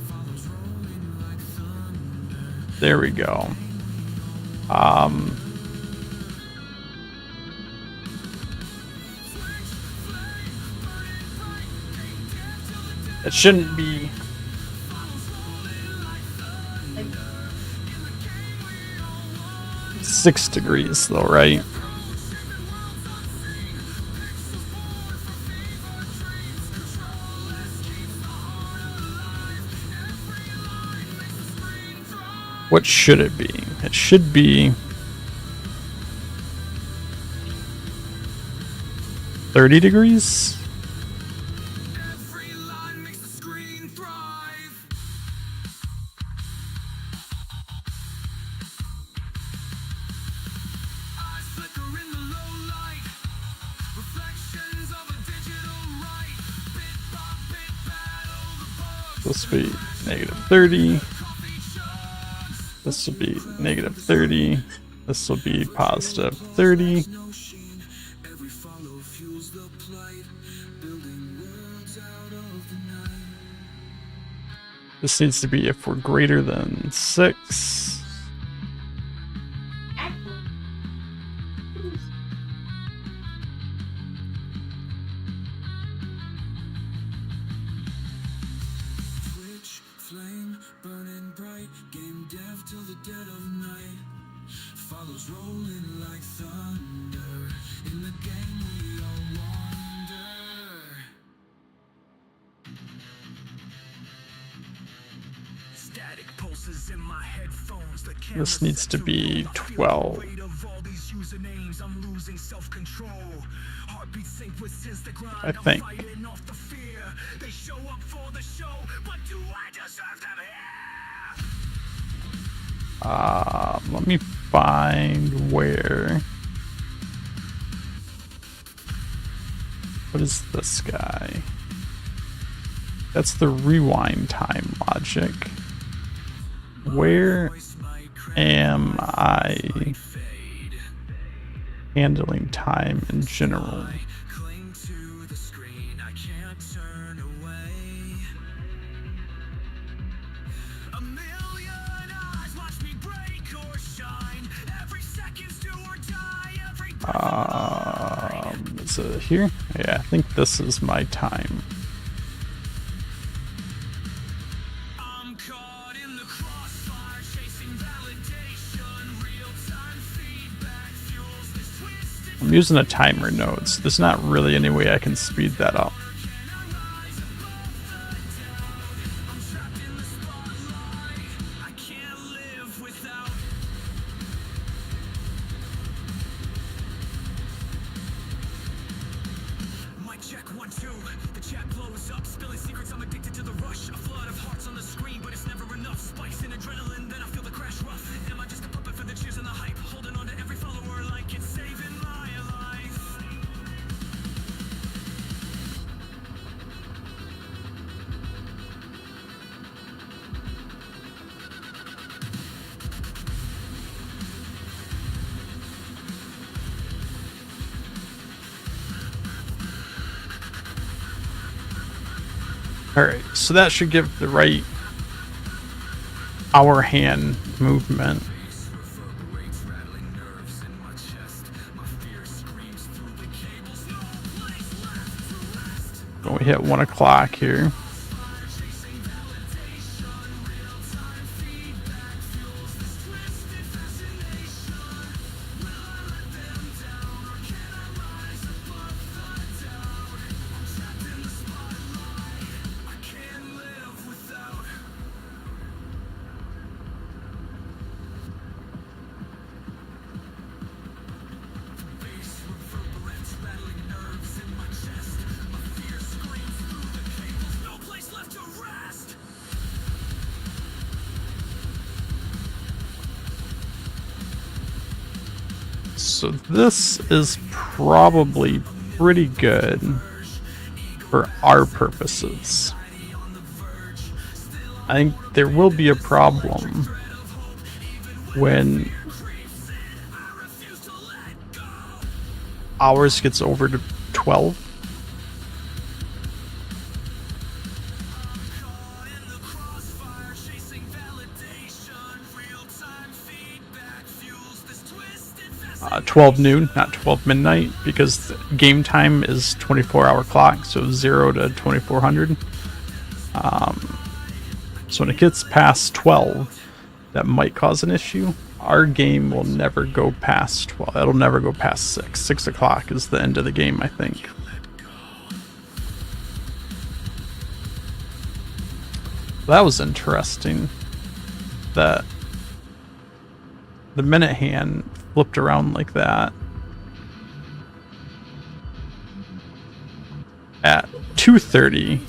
Follows rolling like thunder. There we go. It shouldn't be Follows rolling like thunder. In the game we all want. 6 degrees though, right? Shaping worlds unseen. Pixels born from fever dreams. Control S keeps the heart alive. Every line makes the screen thrive. What should it be? It should be 30 degrees? Every line makes the screen thrive. Eyes flicker in the low light. Reflections of a digital right. Bit by bit battle the bugs. This will be negative 30. Coffee chugs. This will be negative 30. This will be positive 30. No sheen. Every follow fuels the plight. Building worlds out of the night. This needs to be if we're greater than 6. Twitch, flame, burning bright. Game dev till the dead of night. Follows rolling like thunder. In the game we all wander. Static pulses in my headphones. The This needs to be 12. weight of all these usernames, I'm losing self-control. Heartbeat sync with since the grind. I think. I'm fighting off the fear. They show up for the show, but do I deserve them here? Let me find where. What is this guy? That's the rewind time logic. Where am I? Fade. handling time in general. Cling to the screen, I can't turn away. A million eyes watch me break or shine. Every second's do or die. Every Is it here? Yeah, I think this is my time. I'm caught in the crossfire, chasing validation. Real-time feedback fuels this twisted. I'm using a timer nodes. There's not really any way I can speed that up. I'm trapped in the spotlight. I can't live without. Mic check 1 2. The chat blows up, spilling secrets. I'm addicted to the rush. A flood of hearts on the screen, but it's never enough. Spikes in adrenaline, then I feel the crash rough. Am I just a puppet for the cheers and the hype? Holding on to every follower like it's saving my life. Alright, so that should give the right hour hand movement. Reverberates, rattling nerves in my chest. My fear screams through the cables. No place left to rest. When we hit 1 o'clock here. Fire chasing validation. Real-time feedback fuels this twisted fascination. Will I let them down, or can I rise above the doubt? I'm trapped in the spotlight. I can't live without. Bass reverberates, rattling nerves in my chest. My fear screams through the cables. No place left to rest. So this is probably pretty good for our purposes. I think there will be a problem when hours gets over to 12. Caught in the crossfire, chasing validation. Real-time feedback fuels this twisted fascination. 12 noon, not 12 midnight, because the game time is 24-hour clock, so 0 to 2400. So when it gets past 12, that might cause an issue. Our game will never go past 12. It'll never go past 6. 6 o'clock is the end of the game, I think. That was interesting. That the minute hand flipped around like that at 2:30,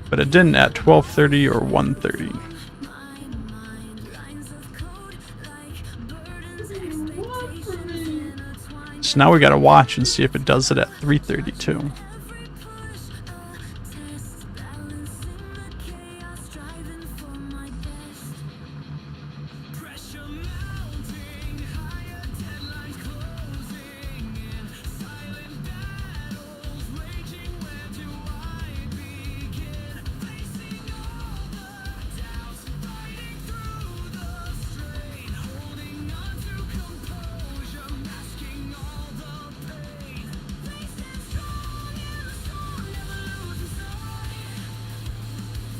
but it didn't at 12:30 or 1:30. So now we gotta watch and see if it does it at 3:32. Pressure mounting, higher deadlines closing in. Silent battles raging, where do I begin? Facing all the doubts, fighting through the strain. Holding on to composure, masking all the pain. We stand strong in the storm, never losing sight.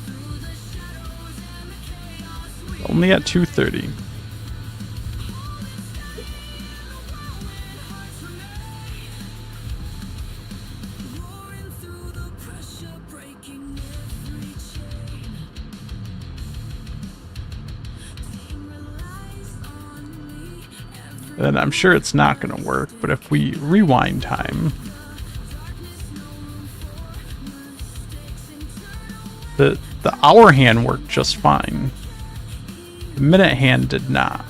Through the shadows and the chaos, we Only at 2:30. roaring through the pressure, breaking every chain. Team relies on me. And I'm sure it's not gonna work, but if we rewind time, the hour hand worked just fine. The minute hand did not.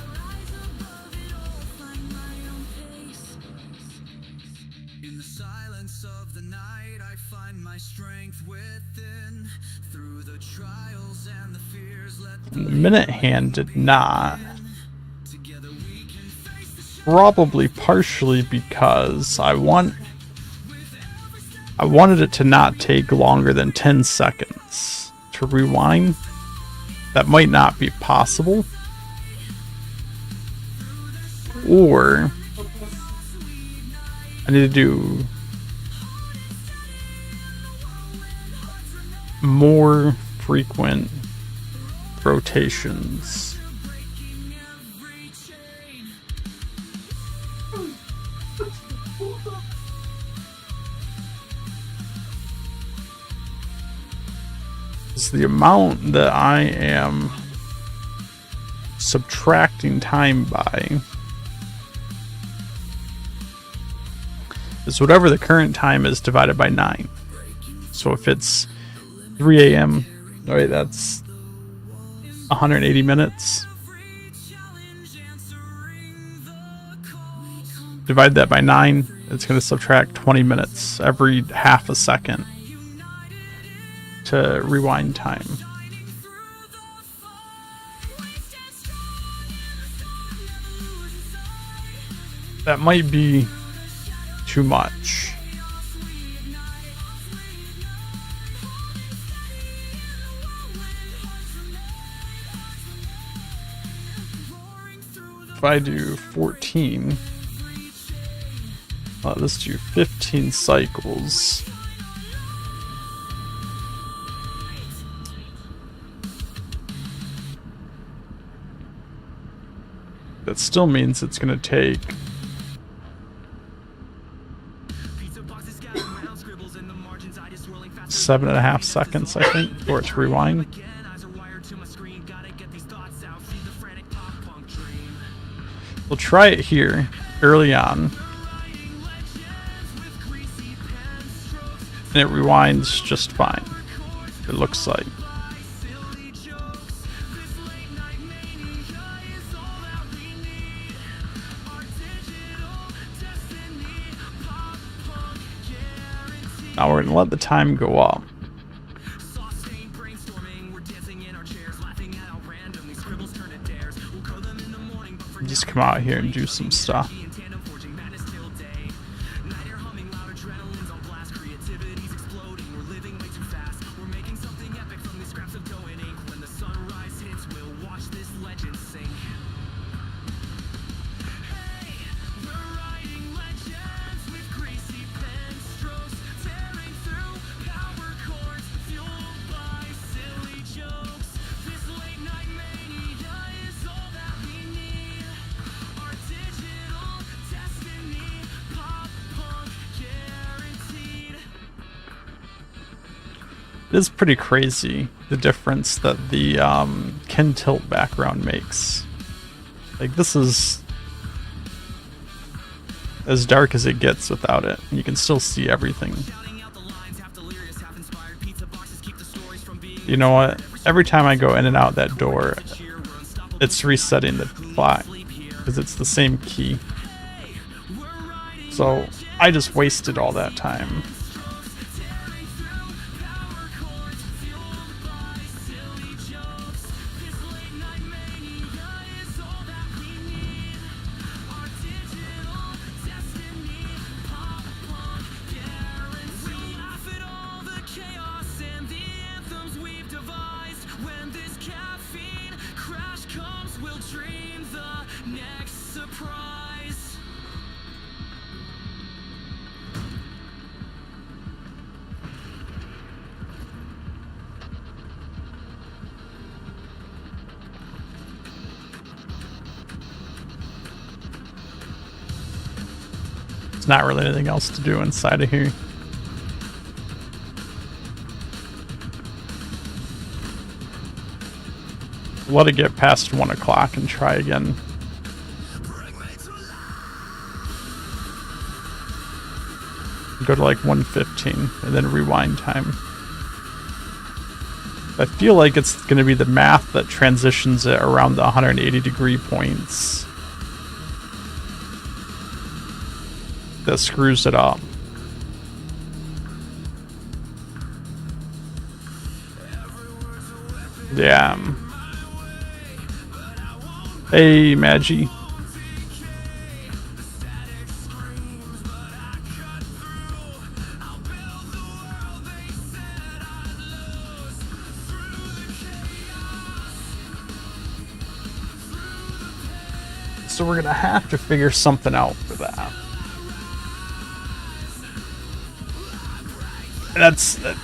In the silence of the night, I find my strength within. Through the trials and the fears, let And the minute hand did not. together we can face the Probably partially because I wanted it to not take longer than 10 seconds to rewind. That might not be possible. Or I need to do more frequent rotations. Is the amount that I am subtracting time by is whatever the current time is divided by 9. So if it's 3 a.m., alright, that's 180 minutes. Divide that by 9, it's going to subtract 20 minutes every half a second to rewind time. That might be too much. If I do 14, let's do 15 cycles. That still means it's going to take 7.5 seconds, I think, for it to rewind. We'll try it here early on. And it rewinds just fine, it looks like. Now we're going to let the time go up. Just come out here and do some stuff. It is pretty crazy the difference that the Kin Tilt background makes. Like, this is as dark as it gets without it. You can still see everything. You know what? Every time I go in and out that door, it's resetting the clock because it's the same key. So I just wasted all that time. Not really anything else to do inside of here. Let it get past 1 o'clock and try again. Go to like 1:15 and then rewind time. I feel like it's going to be the math that transitions it around the 180 degree points that screws it up. Yeah. Hey, Maggie. So we're gonna have to figure something out for that.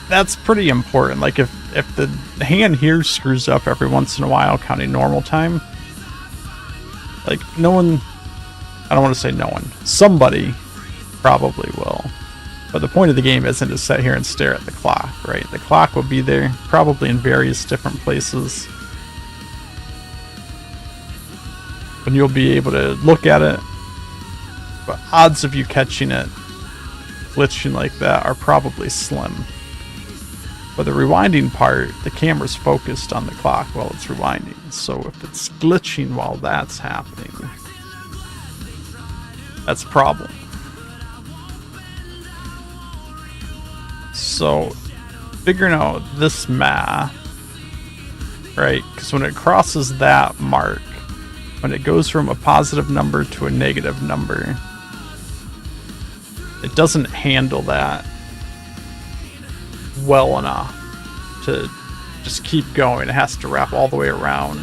That's pretty important. Like if the hand here screws up every once in a while, counting normal time, like no one, I don't want to say no one, somebody probably will. But the point of the game isn't to sit here and stare at the clock, right? The clock will be there, probably in various different places. And you'll be able to look at it, but odds of you catching it glitching like that are probably slim. For the rewinding part, the camera's focused on the clock while it's rewinding, so if it's glitching while that's happening, that's a problem. So, figuring out this math, right, because when it crosses that mark, when it goes from a positive number to a negative number, it doesn't handle that well enough to just keep going. It has to wrap all the way around.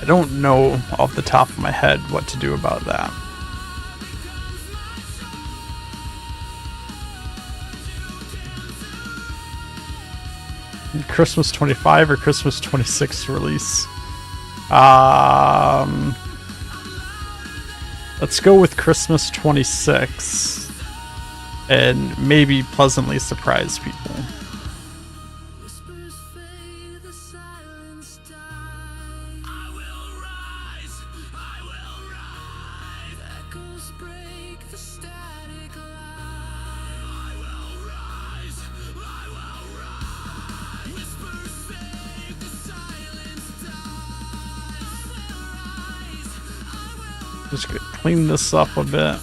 I don't know off the top of my head what to do about that. Christmas 25 or Christmas 26 release. Let's go with Christmas 26 and maybe pleasantly surprise people. Whispers fade, the silence dies. I will rise, echoes break the static line. I will rise, whispers fade, the silence dies. I will rise, Just gonna clean this up a bit.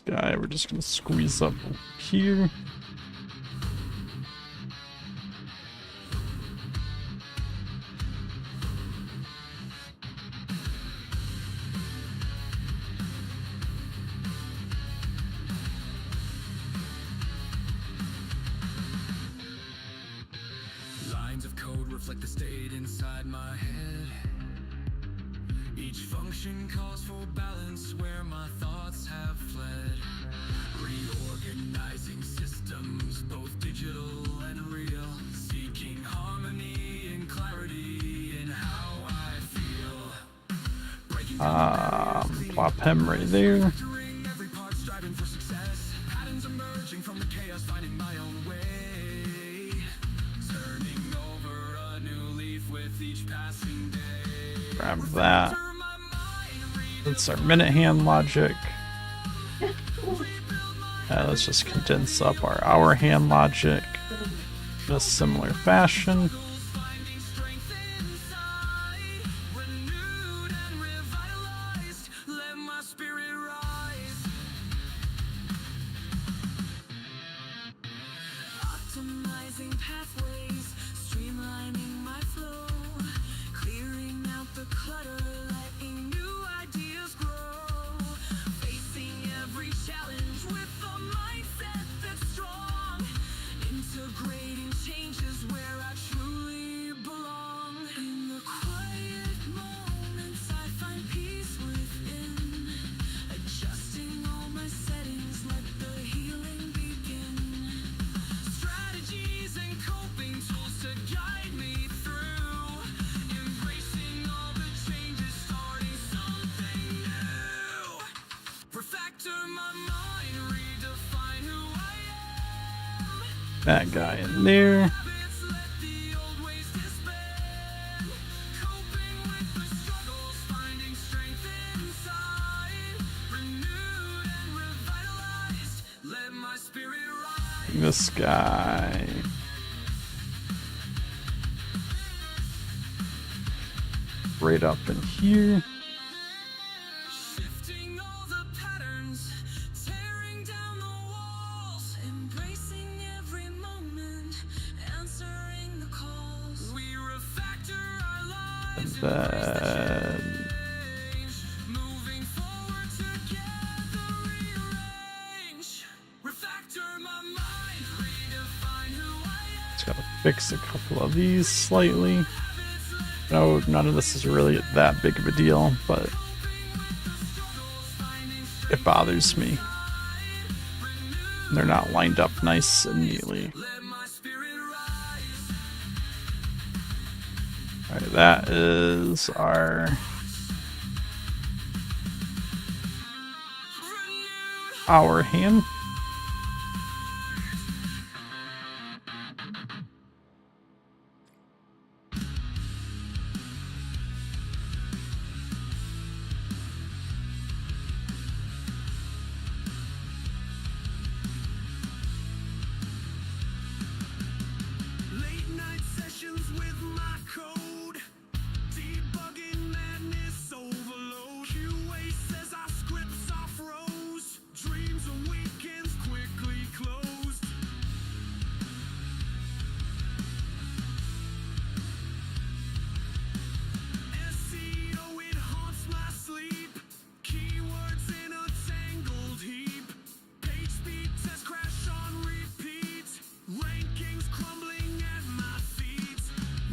Guy, we're just gonna squeeze up here. lines of code reflect the state inside my head. Each function calls for balance where my thoughts have fled. Reorganizing systems, both digital and real. Seeking harmony and clarity in how I feel. Breaking Plop him right there. factoring every part, striving for success. Patterns emerging from the chaos, finding my own way. Turning over a new leaf with each passing day. Grab that. That's our minute hand logic. Let's just condense up our hour hand logic in a similar fashion. Finding strength inside, renewed and revitalized. Let my spirit rise. Optimizing pathways, streamlining my flow, clearing out the clutter, letting new ideas grow. Facing every challenge with a mindset that's strong. Integrating changes where I truly belong. In the quiet moments I find peace within. Adjusting all my settings, let the healing begin. Strategies and coping That guy in there. This guy. Right up in here. Shifting all the patterns, tearing down the walls, embracing every moment, answering the calls. We refactor our lives, Then moving forward together, rearrange. Refactor my mind, redefine who I am. just gotta fix a couple of these slightly. No, none of this is really that big of a deal, but it bothers me. They're not lined up nice and neatly. Alright, that is our hand. Late night sessions with my code, debugging madness overload. QA says our scripts are froze, dreams and weekends quickly closed. SEO, it haunts my sleep, keywords in a tangled heap, page speed test crash on repeat, rankings crumbling at my feet,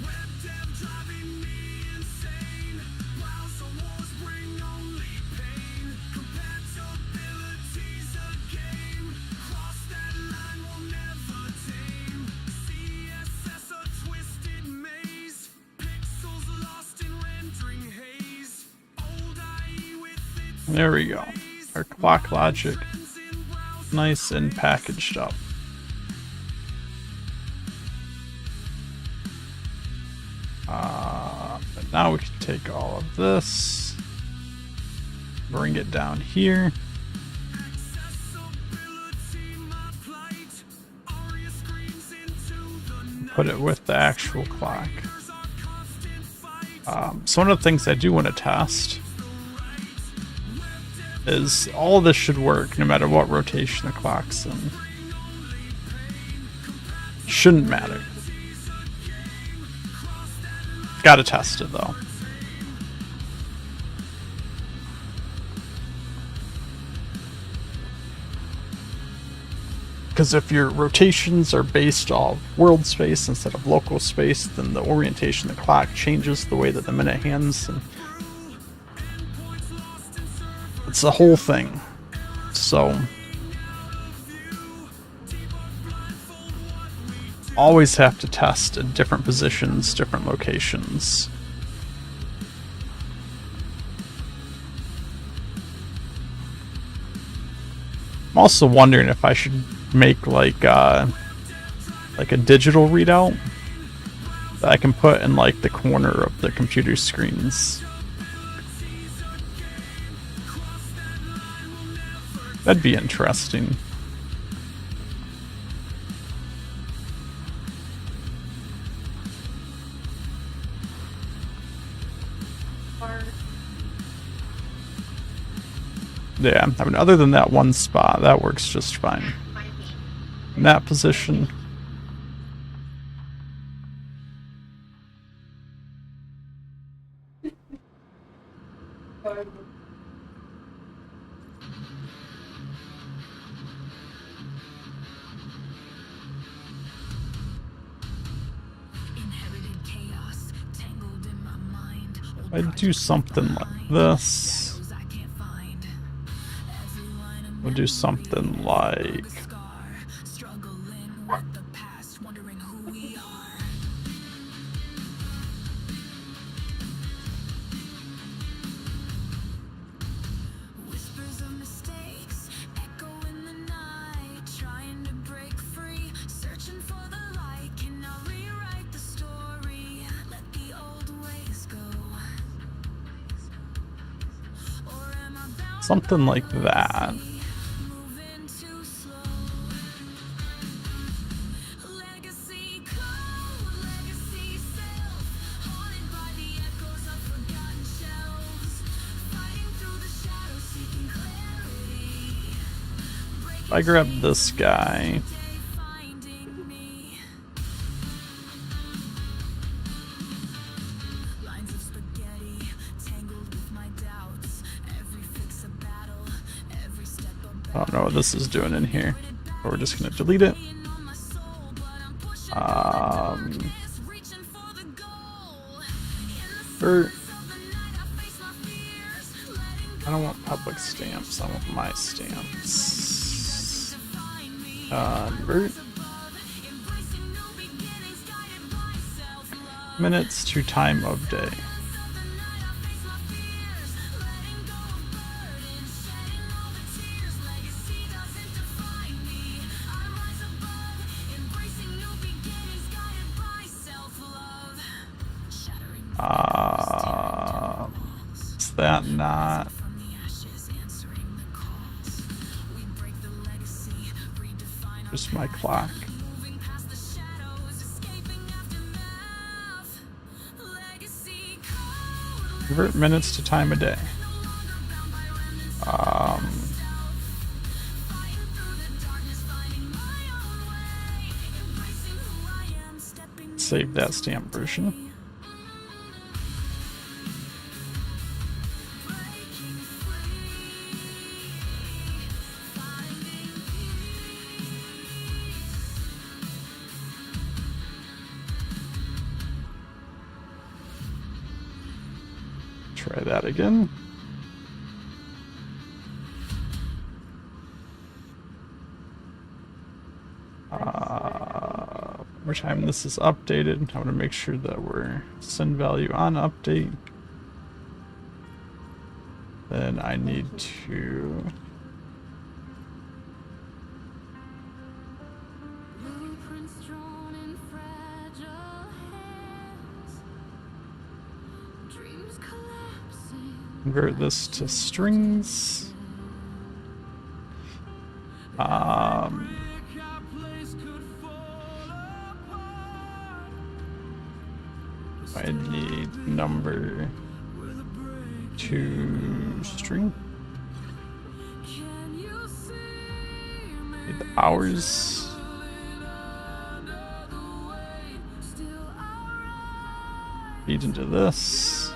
web dev driving me insane, browser wars bring only pain, compatibility's a game, cross that line will never tame, CSS a twisted maze, pixels lost in rendering haze, old IE with its There we go. Our clock logic, nice and packaged up. But now we can take all of this, bring it down here. Put it with the actual clock. So one of the things I do want to test is all of this should work no matter what rotation the clock's in. Shouldn't matter. Gotta test it though. Because if your rotations are based off world space instead of local space, then the orientation of the clock changes the way that the minute hands, and it's the whole thing. So always have to test at different positions, different locations. I'm also wondering if I should make like a digital readout that I can put in like the corner of the computer screens. That'd be interesting. Yeah, I mean, other than that one spot, that works just fine. In that position. Inherited chaos, tangled in my mind. I'd do something like this. I can't find. Every line of We'll do something like scar, struggling with the past, wondering who we are. Whispers of mistakes echo in the night, trying to break free, searching Something like that. Moving too slow. Legacy code, legacy self, haunted by the echoes of forgotten shelves. Fighting through the shadows, seeking clarity. If I grab this guy, Day finding me. Lines of spaghetti, tangled with my doubts. Every fix a battle, every step a I don't know what this is doing in here. But we're just gonna delete it. on my soul, but I'm pushing Um, reaching for the goal. or Of the night I face my fears, letting I don't want public stamps. I want my stamps. Convert embracing new beginnings, guided by self-love. minutes to time of day. Of the night I face my fears, letting go of burdens, shedding all the tears. Legacy doesn't define me. I rise above, embracing new beginnings, guided by self-love. Shattering Is that not? from the ashes, answering the calls. We break the legacy, redefine our Just my clock. moving past the shadows, escaping aftermath. Legacy code, Convert minutes to time of day. bound by remnants, fighting through the darkness, finding my own way, embracing who I am, stepping Save that stamp version. breaking free, finding Try that again. Every time this is updated, I want to make sure that we're send value on update. Then I need to blueprints drawn in fragile hands, dreams collapsing. convert this to strings. I need number 2 string. Can you see me? Need the hours. Still alright. Feed into this.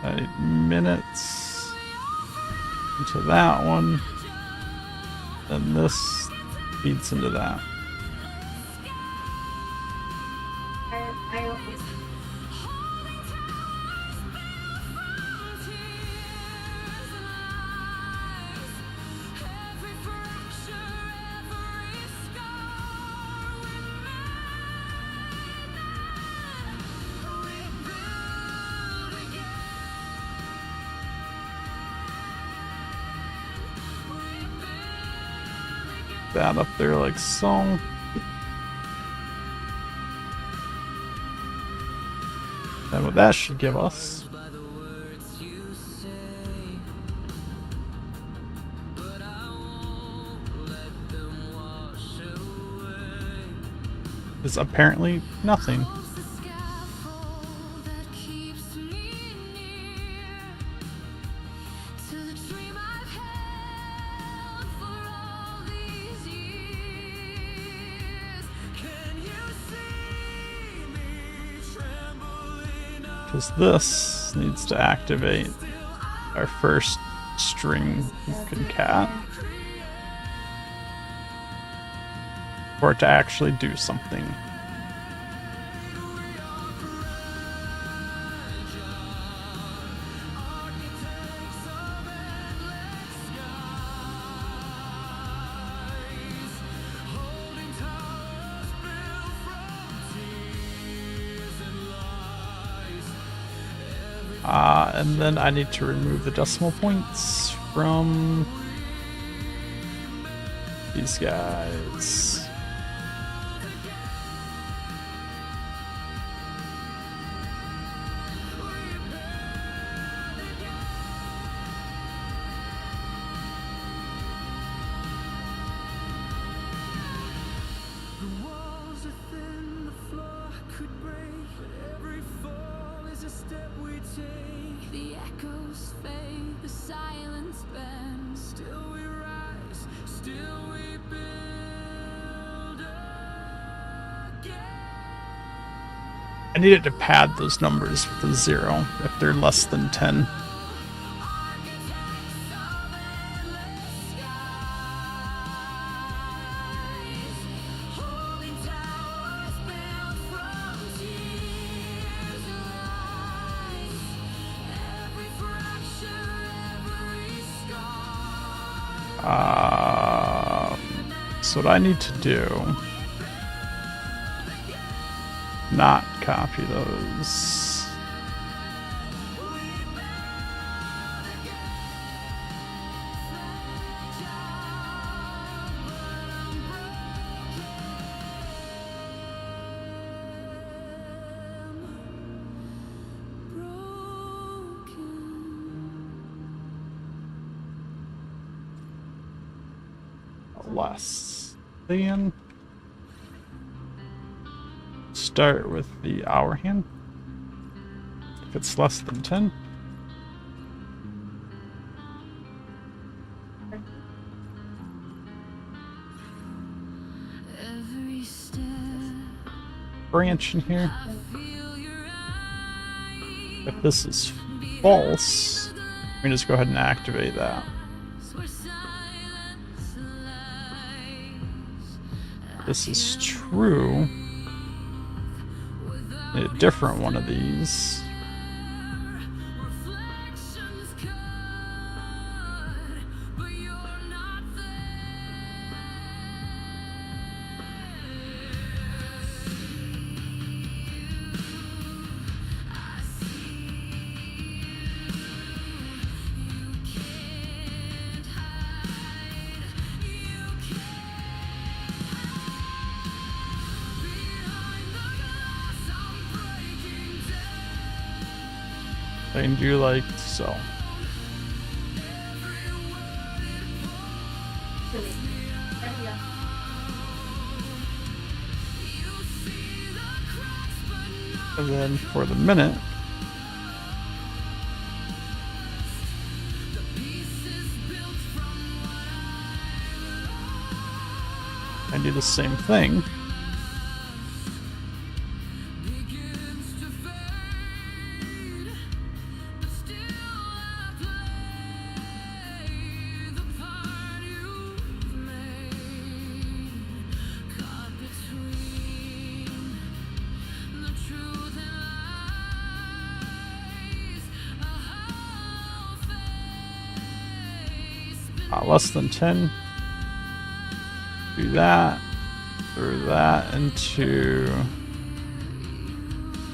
I need minutes into that one. Then this feeds into that. Every fracture, every scar we build again. That up there like so. And what that should give us by the words you say, but I won't let them wash away. is apparently nothing. Holds the scaffold that keeps me near to the dream I've held for all these years. Can you see me trembling up? Because this needs to activate our first string concat for it to actually do something. Holding towers built from tears and lies. And then I need to remove the decimal points from these guys. take. The echoes fade, the silence bends. Still we rise, still we build again. I needed to pad those numbers with a 0 if they're less than 10. So what I need to do, not copy those. Less than. Start with the hour hand. If it's less than 10. Every step, Branch in here. I feel your eyes. If this is false, we can just go ahead and activate that. Where silence lies. If this is true, need a different one of these. Reflections cut, but you're not I see you. You can't hide. You can't behind the glass. I'm breaking down. And do like so. And then for the minute, I do the same thing. Begins to fade, but still I play the part you've made. Caught between the truth and lies, a whole face. Less than 10. Do that. Throw that into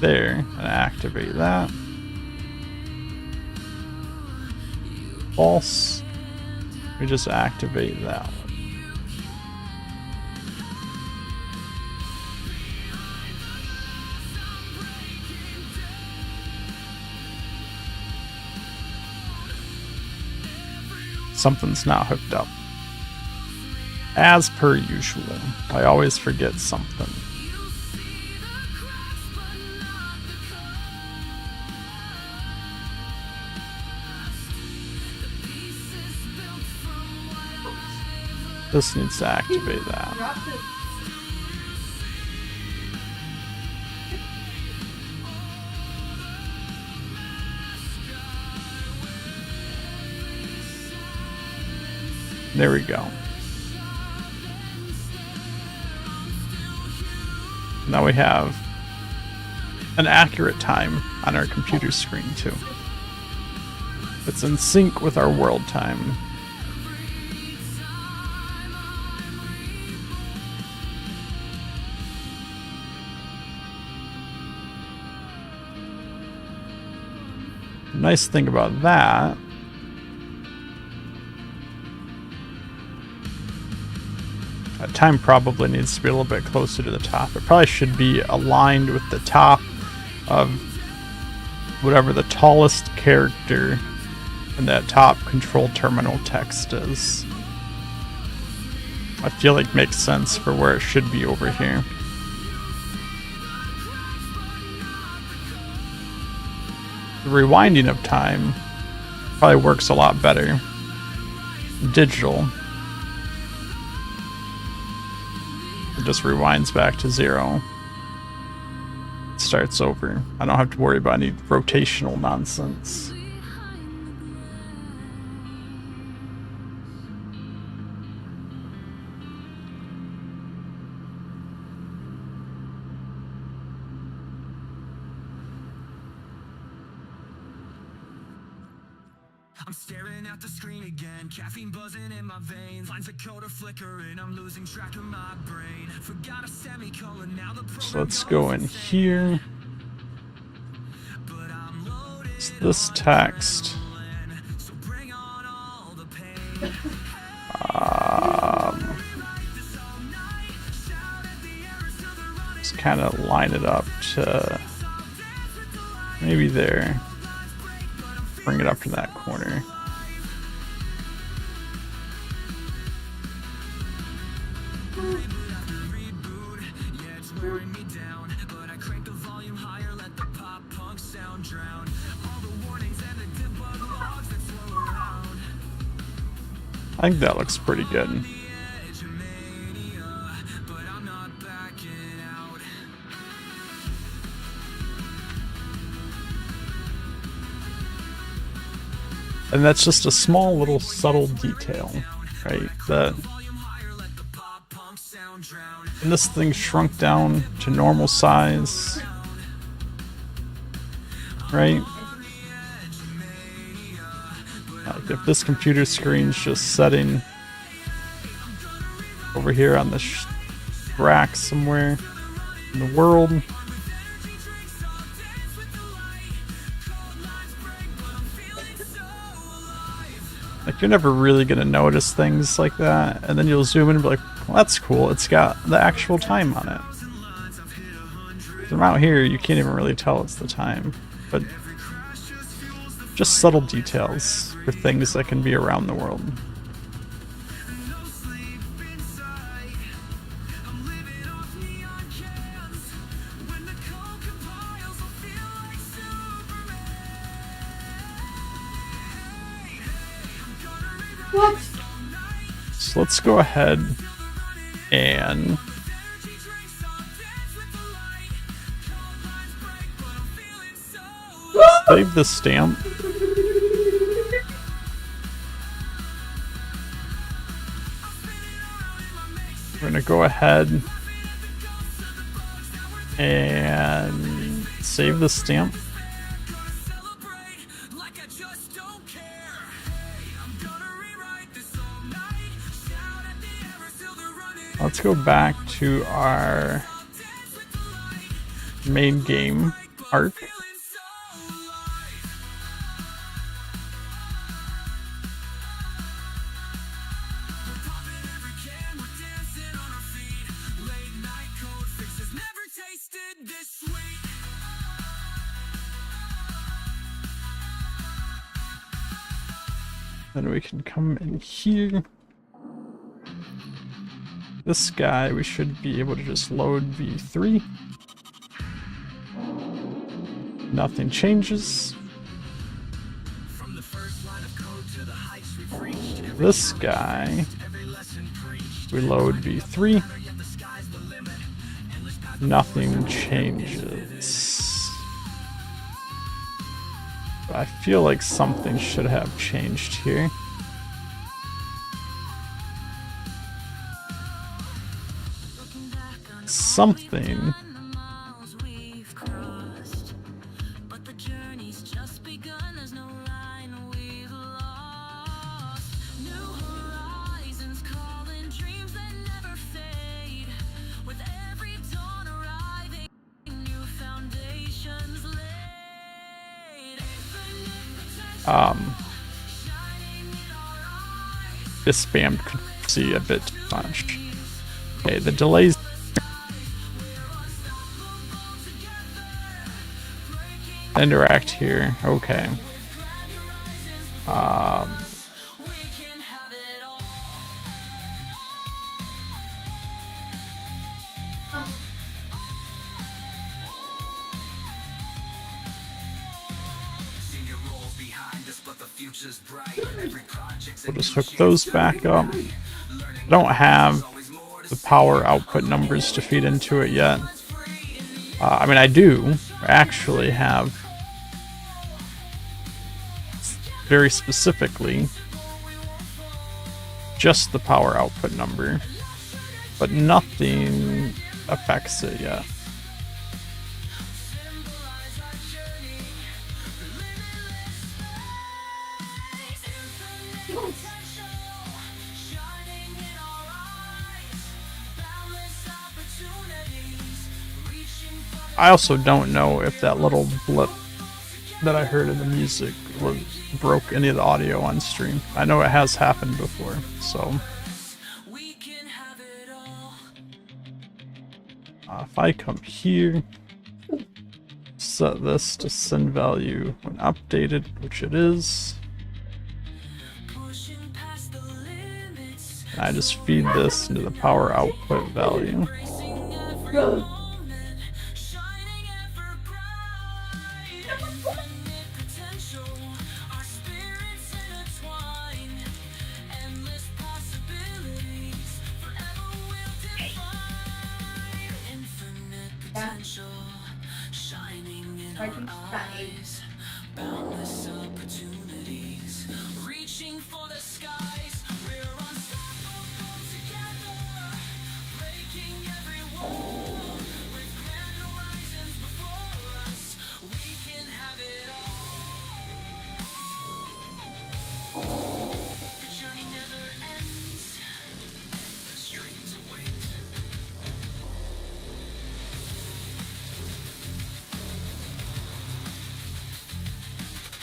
there and activate that. False. We just activate that one. Something's not hooked up. As per usual, I always forget something. This needs to activate that. There we go. Now we have an accurate time on our computer screen too. It's in sync with our world time. Nice thing about that time probably needs to be a little bit closer to the top. It probably should be aligned with the top of whatever the tallest character in that top control terminal text is. I feel like makes sense for where it should be over here. the rewinding of time probably works a lot better. Digital, it just rewinds back to 0. Starts over. I don't have to worry about any rotational nonsense. I'm staring at the screen again, caffeine buzzing in my veins. Lines of code are flickering, I'm losing track of my brain. Forgot a semicolon, now the So let's go in here. It's this text. Just kind of line it up to maybe there. Bring it up to that corner. I think that looks pretty good. And that's just a small little subtle detail, right? That and this thing shrunk down to normal size, right? Like if this computer screen's just setting over here on the rack somewhere in the world, like you're never really gonna notice things like that, and then you'll zoom in and be like, well, that's cool, it's got the actual time on it. From out here you can't even really tell it's the time, but just subtle details for things that can be around the world. What? So let's go ahead and save the stamp. We're gonna go ahead and save the stamp. Let's go back to our main game arc. Then we can come in here. This guy, we should be able to just load V3. Nothing changes. This guy, we load V3. Nothing changes. I feel like something should have changed here. Something. This spammed could see a bit much. Okay, the delays. Interact here. Okay. We'll just hook those back up. I don't have the power output numbers to feed into it yet. I mean, I do actually have very specifically just the power output number, but nothing affects it yet. I also don't know if that little blip that I heard in the music broke any of the audio on stream. I know it has happened before, so if I come here, set this to send value when updated, which it is, and I just feed this into the power output value.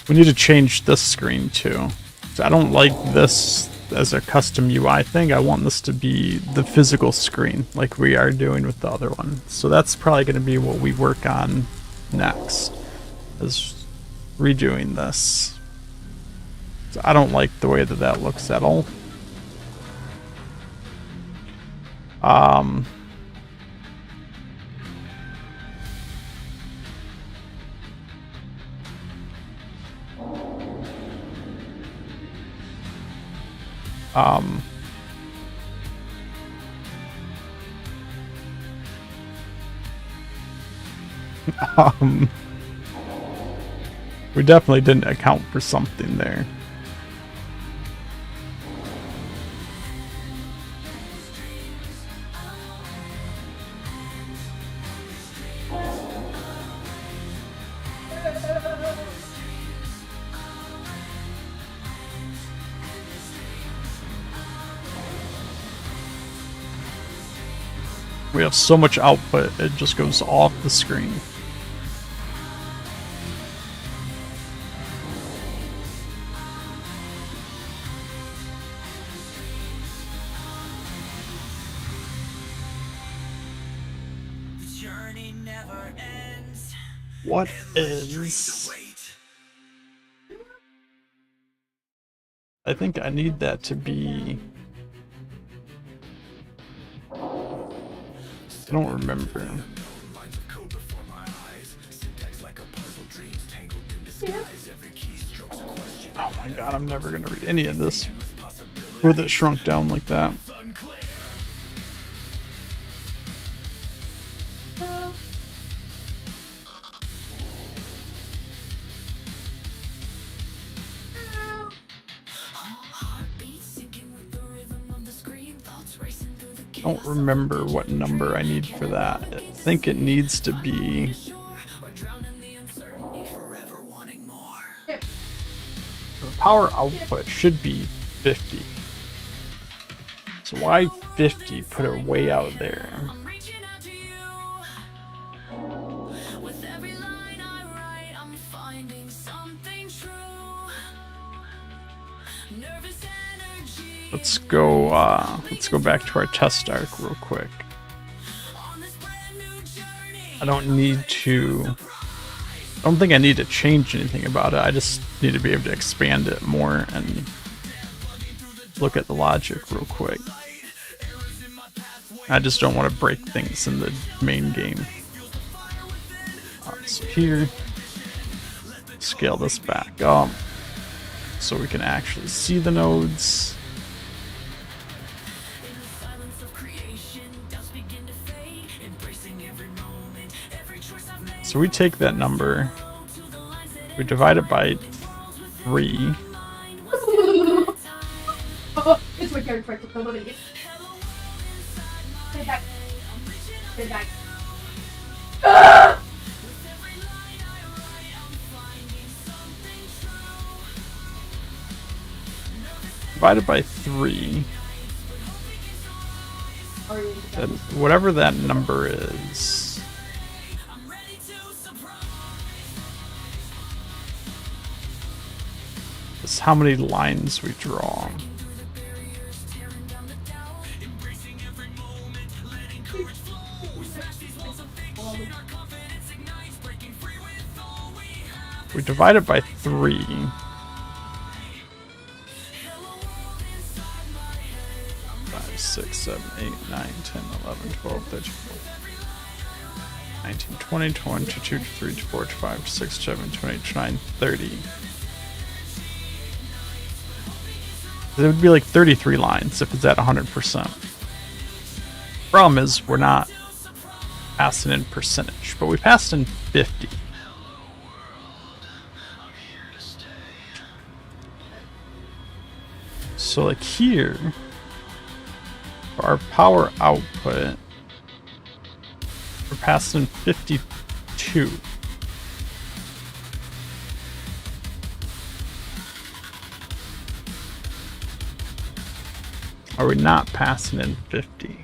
We need to change this screen too. I don't like this as a custom UI thing. I want this to be the physical screen like we are doing with the other one. So that's probably going to be what we work on next, is redoing this. So I don't like the way that that looks at all. We definitely didn't account for something there. We have so much output, it just goes off the screen. What is... I think I need that to be... I don't remember. Oh my god, I'm never gonna read any of this with it shrunk down like that. I don't remember what number I need for that. I think it needs to be... The power output should be 50. So why 50? Put it way out there. Let's go back to our test arc real quick. I don't think I need to change anything about it. I just need to be able to expand it more and look at the logic real quick. I just don't want to break things in the main game. So here, scale this back up. so we can actually see the nodes. So we take that number, we divide it by 3. It's my turn for it to come over here. Sit back. Sit back. Divided by 3. Then whatever that number is. Is how many lines we draw. We divide it by 3. 5, 6, 7, 8, 9, 10, 11, 12, 13, 14, 19, 20, 21, 22, 23, 24, 25, 26, 27, 28, 29, 30. It would be like 33 lines if it's at 100%. Problem is, we're not passing in percentage, but we passed in 50. So like here, for our power output, we're passing 52. Are we not passing in 50?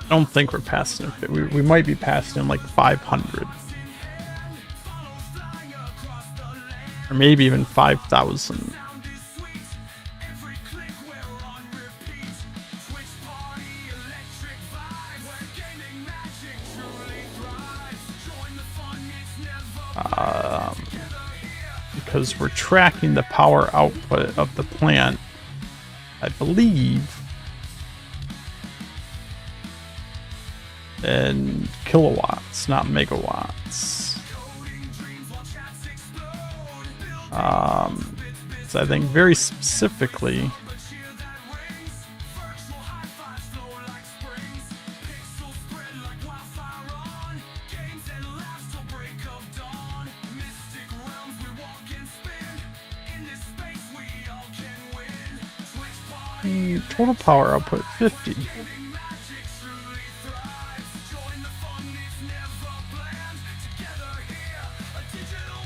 I don't think we're passing it. We might be passing in like 500. Or maybe even 5,000. Because we're tracking the power output of the plant, I believe, in kilowatts, not megawatts. So I think very specifically, total power output 50.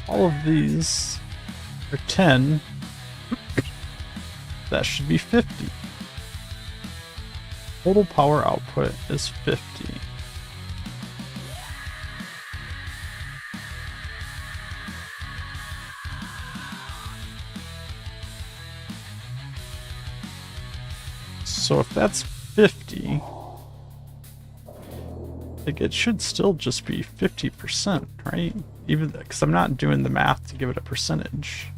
All of these are 10. That should be 50. Total power output is 50. So if that's 50, like it should still just be 50%, right? Even because I'm not doing the math to give it a percentage.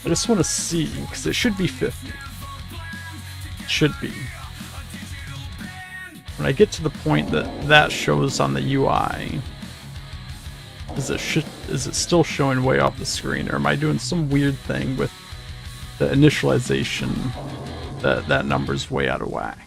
I just want to see, because it should be 50. It should be. When I get to the point that that shows on the UI, is it still showing way off the screen, or am I doing some weird thing with the initialization that number's way out of whack?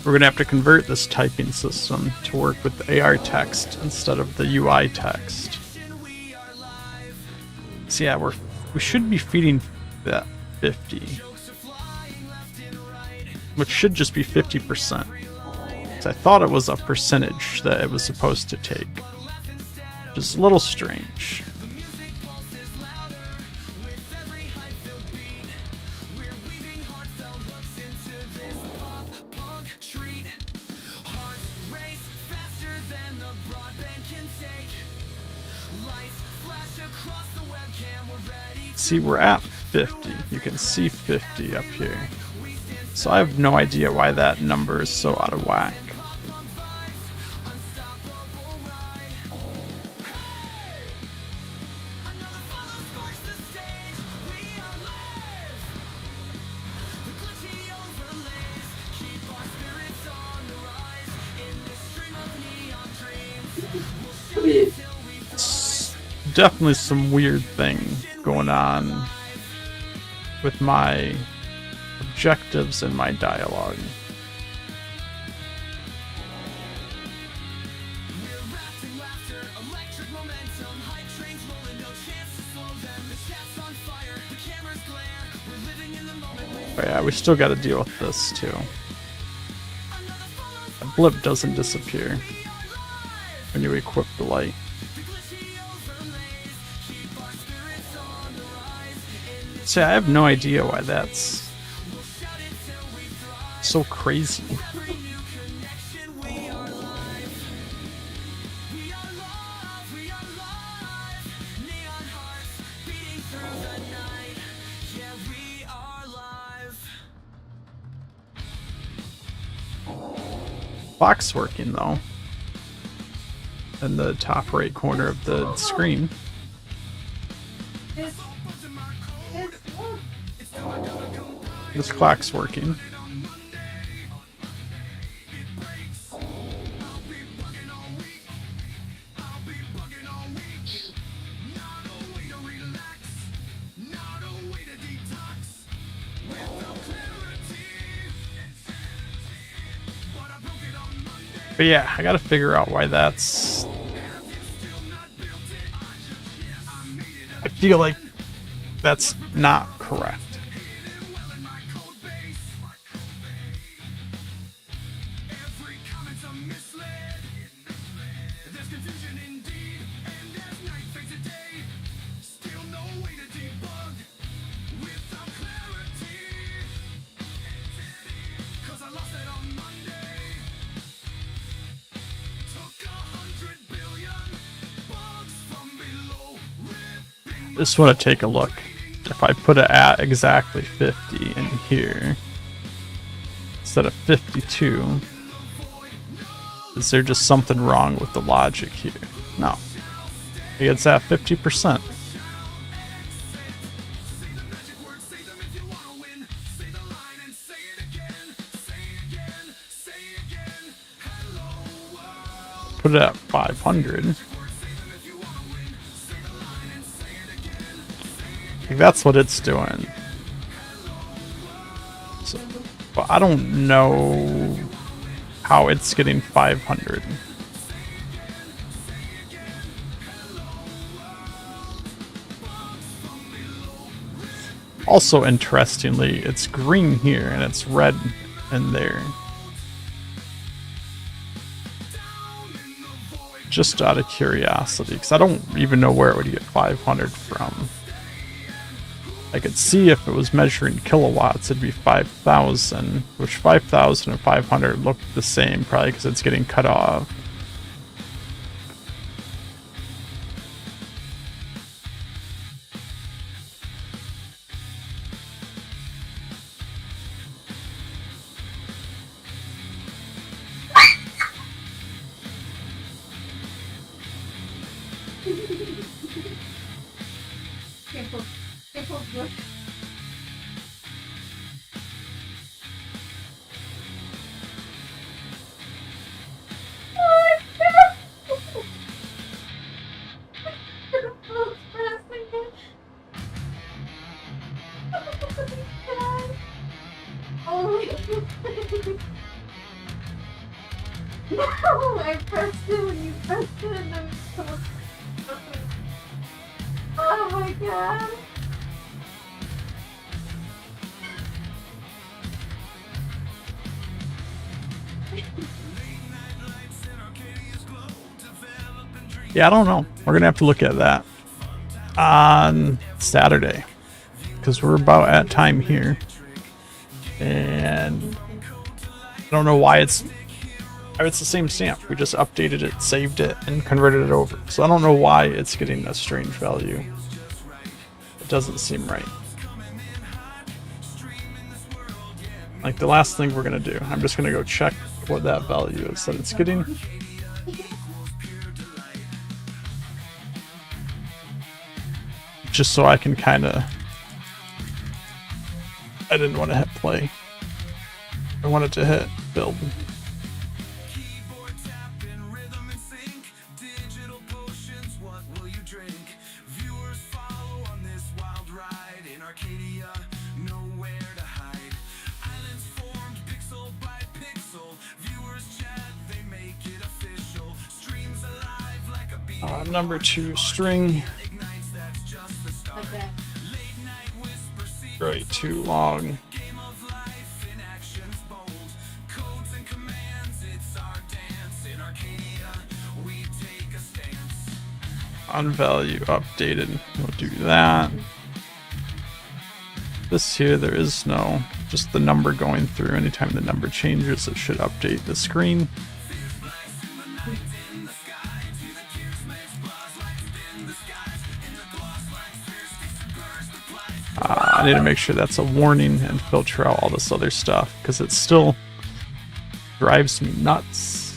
we're going to have to convert this typing system to work with the AR text instead of the UI text. So yeah, we should be feeding that 50, which should just be 50%. So I thought it was a percentage that it was supposed to take, which is a little strange. See, we're at 50. You can see 50 up here. So I have no idea why that number is so out of whack. It's definitely some weird thing going on with my objectives and my dialogue. Oh yeah, we still gotta deal with this too. The blip doesn't disappear when you equip the light. So I have no idea why that's so crazy. Clock's working though, in the top right corner of the screen. This clock's working. But yeah, I gotta figure out why that's... I feel like that's not correct. Just want to take a look. If I put it at exactly 50 in here instead of 52, is there just something wrong with the logic here? No. It's at 50%. Put it at 500. That's what it's doing. So, but I don't know how it's getting 500. Also, interestingly, it's green here and it's red in there. Just out of curiosity, because I don't even know where it would get 500 from. I could see if it was measuring kilowatts, it'd be 5,000, which 5,000 and 500 look the same, probably because it's getting cut off. Oh my god. Yeah, I don't know. We're gonna have to look at that on Saturday because we're about at time here, and I don't know why it's the same stamp. We just updated it, saved it, and converted it over. So I don't know why it's getting a strange value. It doesn't seem right. Like the last thing we're gonna do, I'm just gonna go check what that value is that it's getting. Just so I can kind of... I didn't want to hit play. I wanted to hit build. Keyboard tapping, rhythm and sync. Digital potions, what will you drink? Viewers follow on this wild ride. In Arcadia, nowhere to hide. Islands formed pixel by pixel. Viewers chat, they make it official. Streams alive like a beat. Number 2 string. Ignites, that's just the start. Like that. Late night whisper secrets. Right, too long. Game of life in actions bold. Codes and commands, it's our dance. In Arcadia, we take a stance. On value updated. We'll do that. This here, there is no, just the number going through. Anytime the number changes, it should update the screen. I need to make sure that's a warning and filter out all this other stuff because it still drives me nuts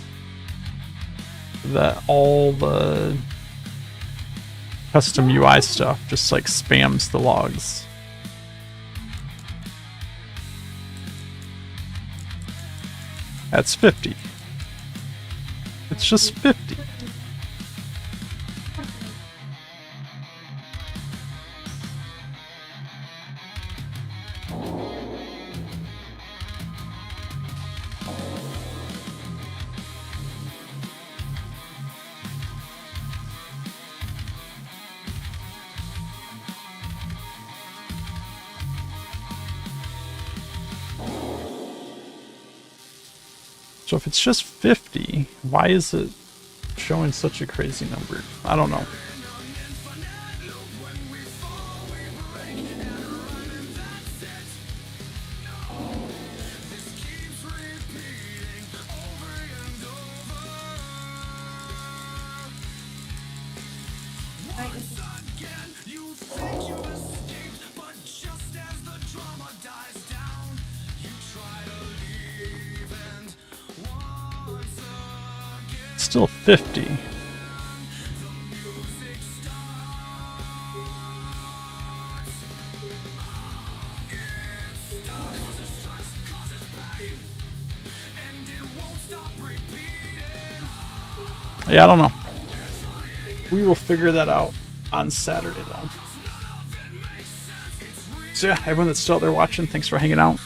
that all the custom UI stuff just like spams the logs. That's 50. It's just 50. So if it's just 50, why is it showing such a crazy number? I don't know. Still 50. Yeah, I don't know. We will figure that out on Saturday though. So yeah, everyone that's still out there watching, thanks for hanging out.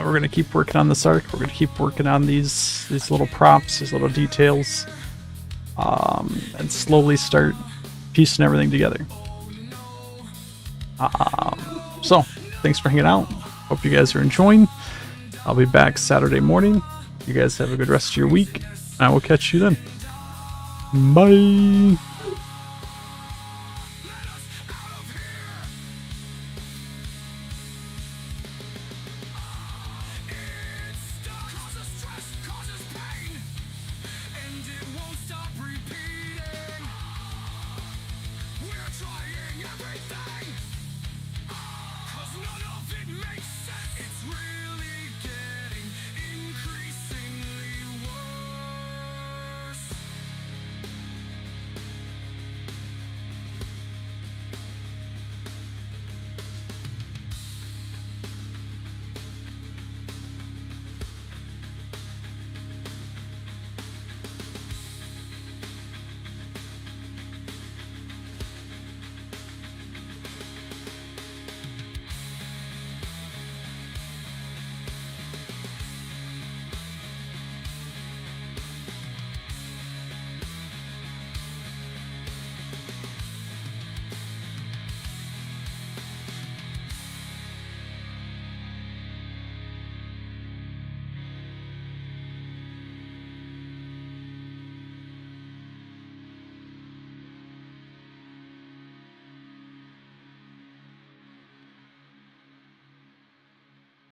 We're gonna keep working on this arc. We're gonna keep working on these little props, these little details, and slowly start piecing everything together. So thanks for hanging out. Hope you guys are enjoying. I'll be back Saturday morning. You guys have a good rest of your week. I will catch you then. Bye.